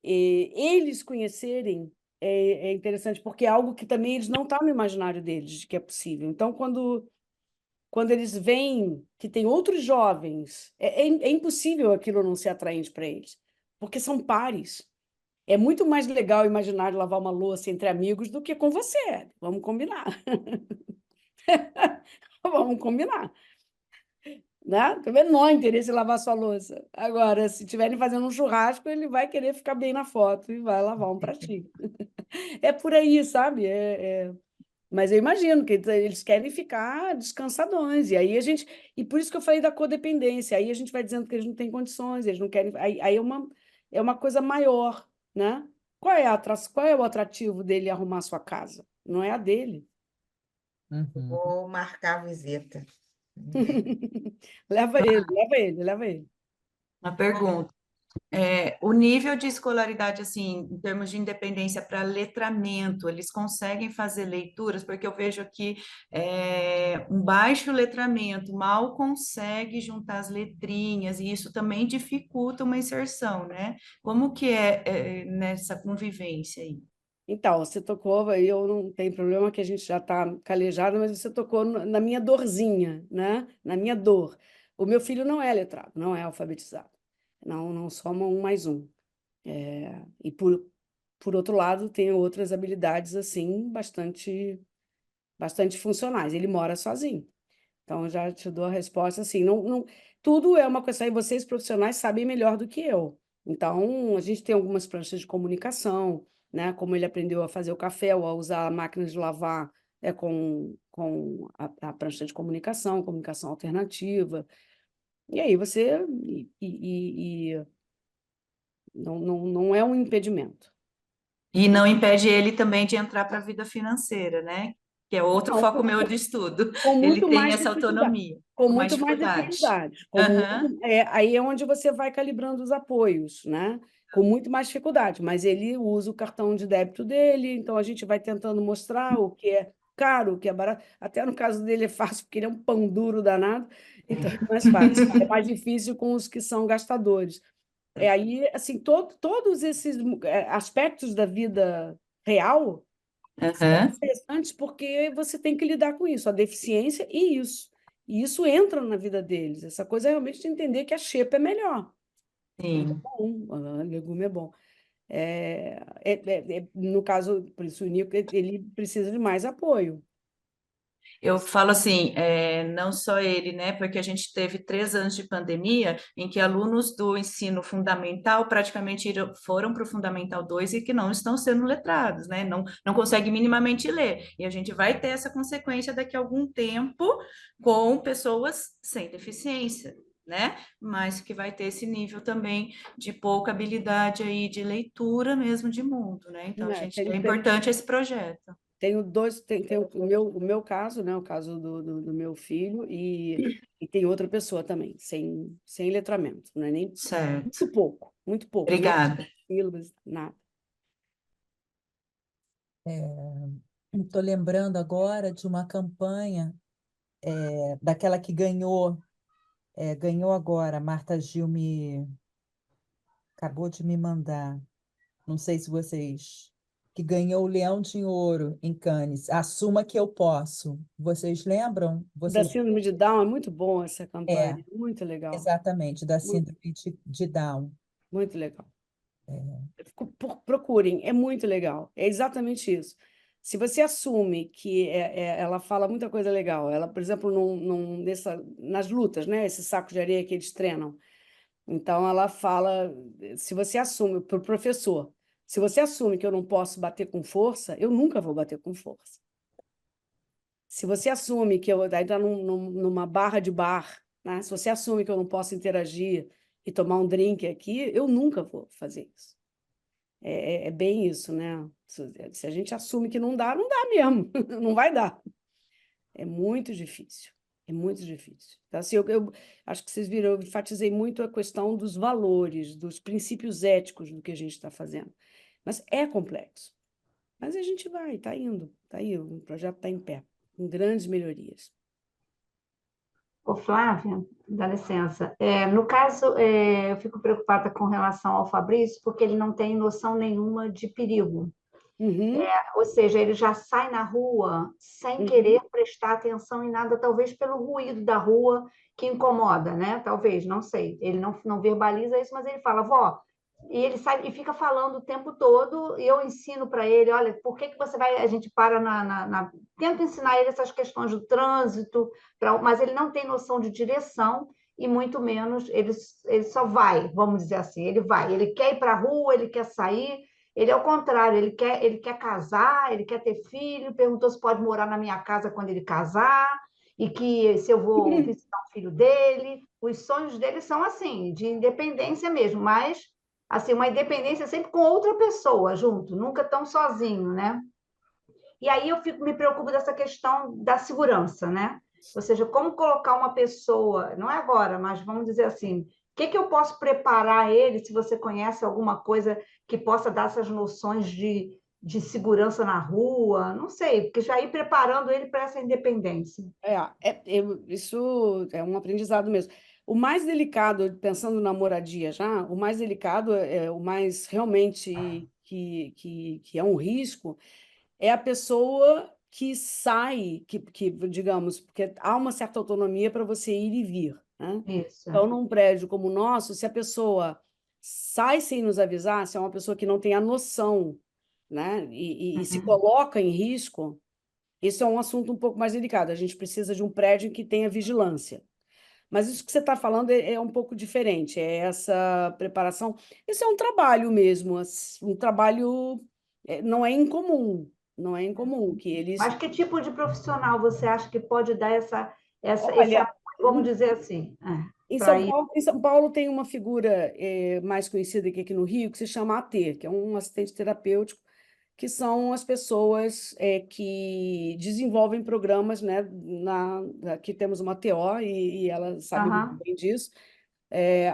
eles conhecerem é interessante, porque é algo que também eles não está no imaginário deles, de que é possível. Então, quando eles veem que tem outros jovens, é impossível aquilo não ser atraente para eles, porque são pares. É muito mais legal imaginar lavar uma louça entre amigos do que com você. Vamos combinar. Vamos combinar. Né? Tem o menor interesse em lavar sua louça. Agora, se estiverem fazendo um churrasco, ele vai querer ficar bem na foto e vai lavar um pratinho. É por aí, sabe? Mas eu imagino que eles querem ficar descansadões. E por isso que eu falei da codependência. Aí a gente vai dizendo que eles não têm condições, eles não querem. Aí é uma coisa maior, né? Qual é o atrativo dele arrumar sua casa? Não é a dele. Uhum. Vou marcar a visita. Leva ele, leva ele, leva ele. Uma pergunta. O nível de escolaridade, assim, em termos de independência para letramento, eles conseguem fazer leituras? Porque eu vejo aqui um baixo letramento, mal consegue juntar as letrinhas, e isso também dificulta uma inserção, né? Como que é nessa convivência aí? Então, você tocou, eu não tenho problema que a gente já está calejado, mas você tocou na minha dorzinha, né? Na minha dor. O meu filho não é letrado, não é alfabetizado. Não soma um mais um. E por outro lado, tem outras habilidades assim bastante funcionais. Ele mora sozinho. Então, eu já te dou a resposta assim, tudo é uma coisa, e vocês profissionais sabem melhor do que eu. Então, a gente tem algumas pranchas de comunicação, né? Como ele aprendeu a fazer o café ou a usar a máquina de lavar com a prancha de comunicação alternativa. E aí você não é um impedimento. E não impede ele também de entrar para a vida financeira, né? Que é outro Não, foco meu de estudo. com Ele muito tem mais essa dificuldade. autonomia, Com com mais muito mais dificuldade. dificuldade. Aham. Aí é onde você vai calibrando os apoios, né? Com muito mais dificuldade, mas ele usa o cartão de débito dele, então a gente vai tentando mostrar o que é caro, o que é barato. Até no caso dele é fácil, porque ele é um pão duro danado, então é mais fácil. É mais difícil com os que são gastadores. Aí, assim, todos esses aspectos da vida real são Aham. interessantes porque você tem que lidar com isso, a deficiência e isso. E isso entra na vida deles. Essa coisa é realmente de entender que a xepa é melhor. É Sim. bom, legume é bom. No caso, por isso o Nico, ele precisa de mais apoio. Eu falo assim, não só ele, né? Porque a gente teve 3 anos de pandemia em que alunos do ensino fundamental praticamente foram para o Fundamental 2 e que não estão sendo letrados, né? Não conseguem minimamente ler. E a gente vai ter essa consequência daqui a algum tempo com pessoas sem deficiência, né? Mas que vai ter esse nível também de pouca habilidade aí de leitura mesmo de mundo, né? Então, é importante esse projeto. Tenho dois, tem o meu caso, né? O caso do meu filho, e tem outra pessoa também, sem letramento, não é nem Certo. muito pouco, Obrigada. sílabas, nada. Estou lembrando agora de uma campanha daquela que ganhou agora, a Marta Gil acabou de me mandar. Não sei se vocês que ganhou o Leão de Ouro em Cannes. Assuma que eu posso. Vocês lembram? Da Vocês... síndrome de Down, é muito bom essa É, campanha, muito legal, exatamente, da muito, síndrome de Down. muito legal. Procurem, é muito legal. É exatamente isso. Se você assume que ela fala muita coisa legal, ela, por exemplo, nas lutas, né? Esse saco de areia que eles treinam. Então, ela fala, se você assume, para o professor, se você assume que eu não posso bater com força, eu nunca vou bater com força. Se você assume que eu aí está numa barra de bar, né? Se você assume que eu não posso interagir e tomar um drink aqui, eu nunca vou fazer isso. É bem isso, né? Se a gente assume que não dá, não dá mesmo, não vai dar. É muito difícil, é muito difícil. Então, assim, eu acho que vocês viram, eu enfatizei muito a questão dos valores, dos princípios éticos do que a gente está fazendo. Mas é complexo. Mas a gente vai, está indo, está aí, o projeto está em pé, com grandes melhorias. Ô, Flávia, dá licença. No caso, eu fico preocupada com relação ao Fabrício, porque ele não tem noção nenhuma de perigo. Uhum, Ou seja, ele já sai na rua sem querer prestar atenção em nada, talvez pelo ruído da rua que incomoda, né? Talvez, não sei. Ele não verbaliza isso, mas ele fala, vó, e ele sai e fica falando o tempo todo, e eu ensino para ele, olha, por que você vai, a gente para tento ensinar ele essas questões do trânsito, mas ele não tem noção de direção, e muito menos, ele só vai, vamos dizer assim, ele vai, ele quer ir para a rua, ele quer sair, ele é o contrário, ele quer casar, ele quer ter filho, perguntou se pode morar na minha casa quando ele casar, e que se eu vou visitar o filho dele, os sonhos dele são assim, de independência mesmo, mas assim, uma independência sempre com outra pessoa junto, nunca tão sozinho, né? E aí me preocupo dessa questão da segurança, né? Ou seja, como colocar uma pessoa, não é agora, mas vamos dizer assim, o que eu posso preparar ele, se você conhece alguma coisa que possa dar essas noções de segurança na rua, não sei, porque já ir preparando ele para essa independência. Isso é um aprendizado mesmo. O mais delicado, pensando na moradia já, o mais delicado, o mais realmente que é um risco, é a pessoa que sai, digamos, porque há uma certa autonomia para você ir e vir, né? Isso. Então, num prédio como o nosso, se a pessoa sai sem nos avisar, se é uma pessoa que não tem a noção, né? E se coloca em risco, isso é um assunto um pouco mais delicado. A gente precisa de um prédio que tenha vigilância. Mas isso que você está falando é um pouco diferente, é essa preparação. Isso é um trabalho mesmo, um trabalho não é incomum, não é incomum que eles. Mas que tipo de profissional você acha que pode dar esse Olha, apoio, vamos dizer assim? Em São Paulo tem uma figura mais conhecida que aqui no Rio, que se chama AT, que é um assistente terapêutico, que são as pessoas que desenvolvem programas, né? Aqui temos uma TO e ela sabe muito bem disso.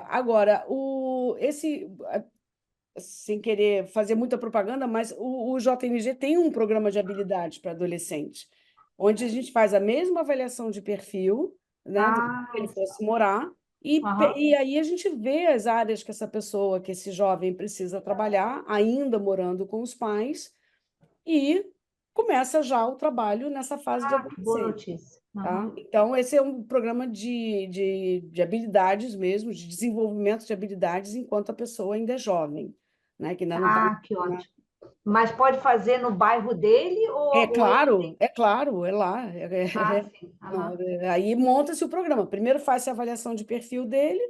Agora, sem querer fazer muita propaganda, mas o JNG tem um programa de habilidades para adolescentes, onde a gente faz a mesma avaliação de perfil, né? Se ele fosse morar, e aí a gente vê as áreas que essa pessoa, que esse jovem precisa trabalhar, ainda morando com os pais, e começa já o trabalho nessa fase de adolescência. Boa notícia. Tá? Então, esse é um programa de habilidades mesmo, de desenvolvimento de habilidades enquanto a pessoa ainda é jovem, né? Que ainda não tá, que ótimo. Mas pode fazer no bairro dele ou... É claro, é lá. Sim. Aí monta-se o programa. Primeiro faz-se a avaliação de perfil dele,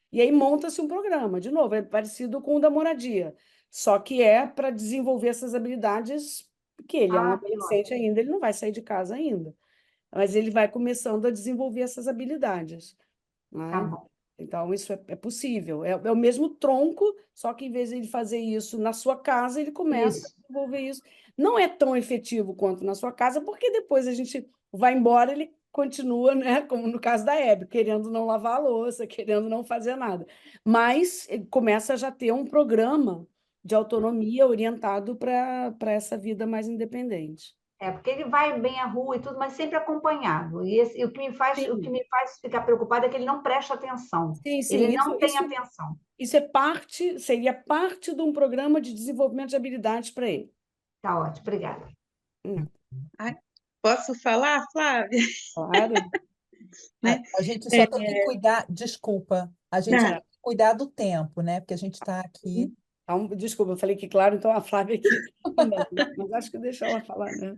e aí monta-se um programa. De novo, é parecido com o da moradia, só que é para desenvolver essas habilidades, porque ele é um adolescente ainda, ele não vai sair de casa ainda. Mas ele vai começando a desenvolver essas habilidades, né? Tá bom. Então, isso é possível. É o mesmo tronco, só que em vez de ele fazer isso na sua casa, ele começa a desenvolver isso. Não é tão efetivo quanto na sua casa, porque depois a gente vai embora, ele continua, né? Como no caso da Hebe, querendo não lavar a louça, querendo não fazer nada. Mas ele começa a já ter um programa de autonomia orientado para essa vida mais independente. Porque ele vai bem à rua e tudo, mas sempre acompanhado. E o que me faz ficar preocupada é que ele não presta atenção. Sim, ele não tem atenção. Isso seria parte de um programa de desenvolvimento de habilidades para ele. Tá ótimo, obrigada. Ai, posso falar, Flávia? Claro. Né? A gente só tem que cuidar, desculpa, a gente só Ah, tem que cuidar do tempo, né? Porque a gente está aqui. Então, desculpa, eu falei que claro, então a Flávia aqui manda, mas acho que deixa ela falar, né?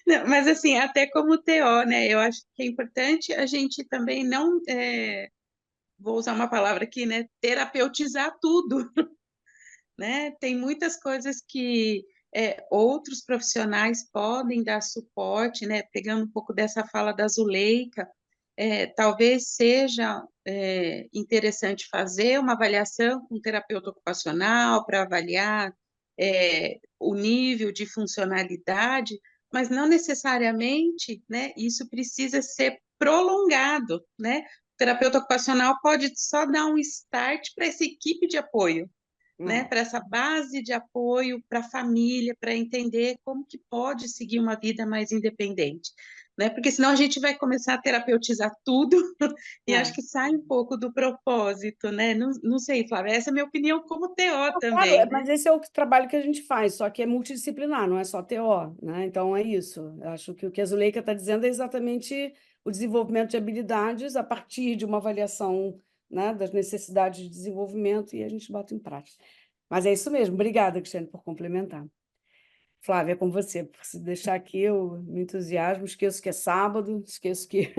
não, mas assim, até como TO, né? Eu acho que é importante a gente também não, vou usar uma palavra aqui, né? Terapeutizar tudo, né? Tem muitas coisas que outros profissionais podem dar suporte, né? Pegando um pouco dessa fala da Zuleika, talvez seja interessante fazer uma avaliação com um terapeuta ocupacional para avaliar o nível de funcionalidade, mas não necessariamente, né? Isso precisa ser prolongado, né? O terapeuta ocupacional pode só dar um start para essa equipe de apoio, né, para essa base de apoio para a família, para entender como que pode seguir uma vida mais independente, né? Porque senão a gente vai começar a terapeutizar tudo e acho que sai um pouco do propósito, né? Não, não sei, Flávia, essa é a minha opinião como TO também, Claro, né? mas esse é o trabalho que a gente faz, só que é multidisciplinar, não é só TO, né? Então é isso. Eu acho que o que a Zuleika está dizendo é exatamente o desenvolvimento de habilidades a partir de uma avaliação, né, das necessidades de desenvolvimento e a gente bota em prática. Mas é isso mesmo. Obrigada, Cristiane, por complementar. Flávia, é com você. Por se deixar aqui, eu me entusiasmo, esqueço que é sábado, esqueço que.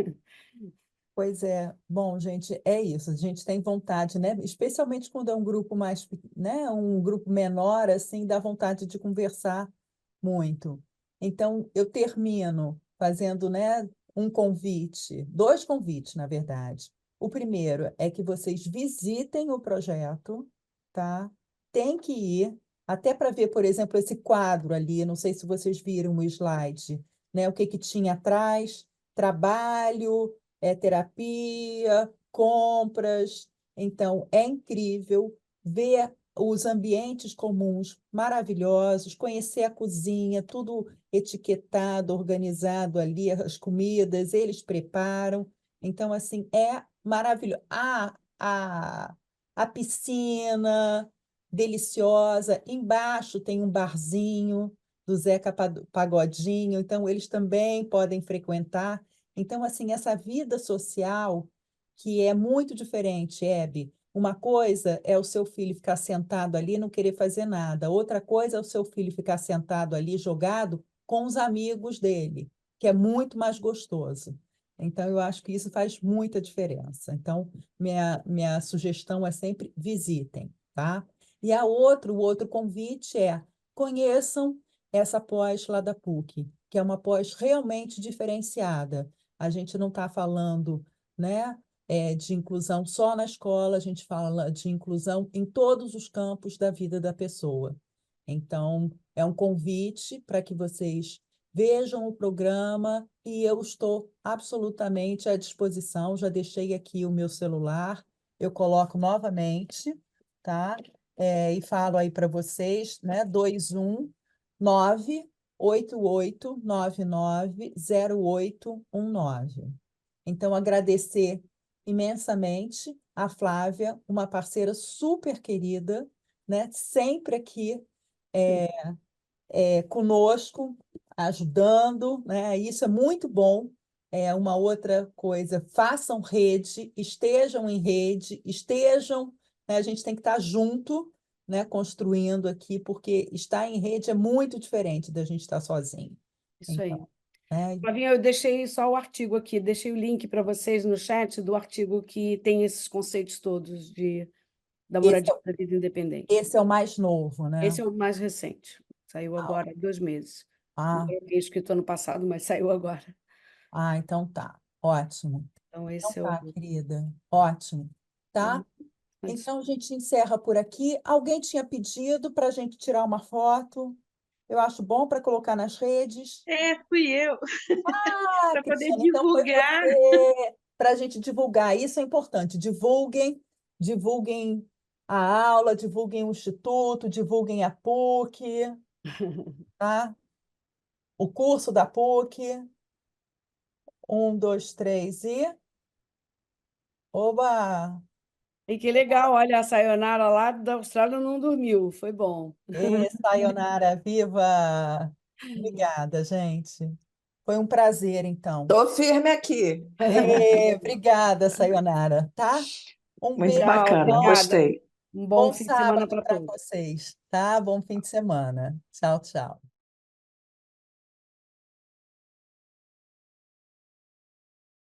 Pois é, bom, gente, é isso. A gente tem vontade, né? Especialmente quando é um grupo mais, né? Um grupo menor, assim, dá vontade de conversar muito. Então, eu termino fazendo, né, um convite, dois convites, na verdade. O primeiro é que vocês visitem o projeto, tá? Tem que ir, até para ver, por exemplo, esse quadro ali, não sei se vocês viram o slide, né? O que que tinha atrás, trabalho, terapia, compras. Então, é incrível ver os ambientes comuns maravilhosos, conhecer a cozinha, tudo etiquetado, organizado ali, as comidas, eles preparam. Então, assim, é maravilhoso. A piscina deliciosa, embaixo tem um barzinho do Zeca Pagodinho, então eles também podem frequentar. Então, assim, essa vida social que é muito diferente, Hebe. Uma coisa é o seu filho ficar sentado ali e não querer fazer nada. Outra coisa é o seu filho ficar sentado ali, jogado, com os amigos dele, que é muito mais gostoso. Então, eu acho que isso faz muita diferença. Então, minha sugestão é sempre visitem, tá? E o outro convite é conheçam essa pós lá da PUC, que é uma pós realmente diferenciada. A gente não está falando, né, de inclusão só na escola, a gente fala de inclusão em todos os campos da vida da pessoa. Então, é um convite para que vocês vejam o programa e eu estou absolutamente à disposição. Já deixei aqui o meu celular, eu coloco novamente, tá? E falo aí para vocês, né? 21988990819. Então, agradecer imensamente a Flávia, uma parceira super querida, né? Sempre aqui conosco, ajudando, né? Isso é muito bom. É uma outra coisa, façam rede, estejam em rede, estejam, né? A gente tem que estar junto, né? Construindo aqui, porque estar em rede é muito diferente da gente estar sozinho. Isso aí. Então, né? Flavinha, eu deixei só o artigo aqui, deixei o link para vocês no chat do artigo que tem esses conceitos todos da moradia da vida independente. Esse é o mais novo, né? Esse é o mais recente. Saiu agora há 2 meses. Ah, Eu tinha escrito ano passado, mas saiu agora. então tá. Ótimo. Então, Então esse é tá, o. querida. Ótimo. Tá? Então a gente encerra por aqui. Alguém tinha pedido para a gente tirar uma foto. Eu acho bom para colocar nas redes. Fui eu, para poder Cristiane, então foi divulgar. você. Para a gente divulgar. Isso é importante. Divulguem, divulguem a aula, divulguem o Instituto, divulguem a PUC, tá? O curso da PUC. 1, 2, 3 e... Oba! E que legal, olha, a Sayonara lá da Austrália não dormiu, foi bom. Sayonara, viva! Obrigada, gente. Foi um prazer, então. Tô firme aqui. Obrigada, Sayonara, tá? Um Muito beijo, bacana, Obrigada. gostei. Um bom bom fim de semana sábado para para todos. vocês, tá? Bom fim de semana. Tchau, tchau.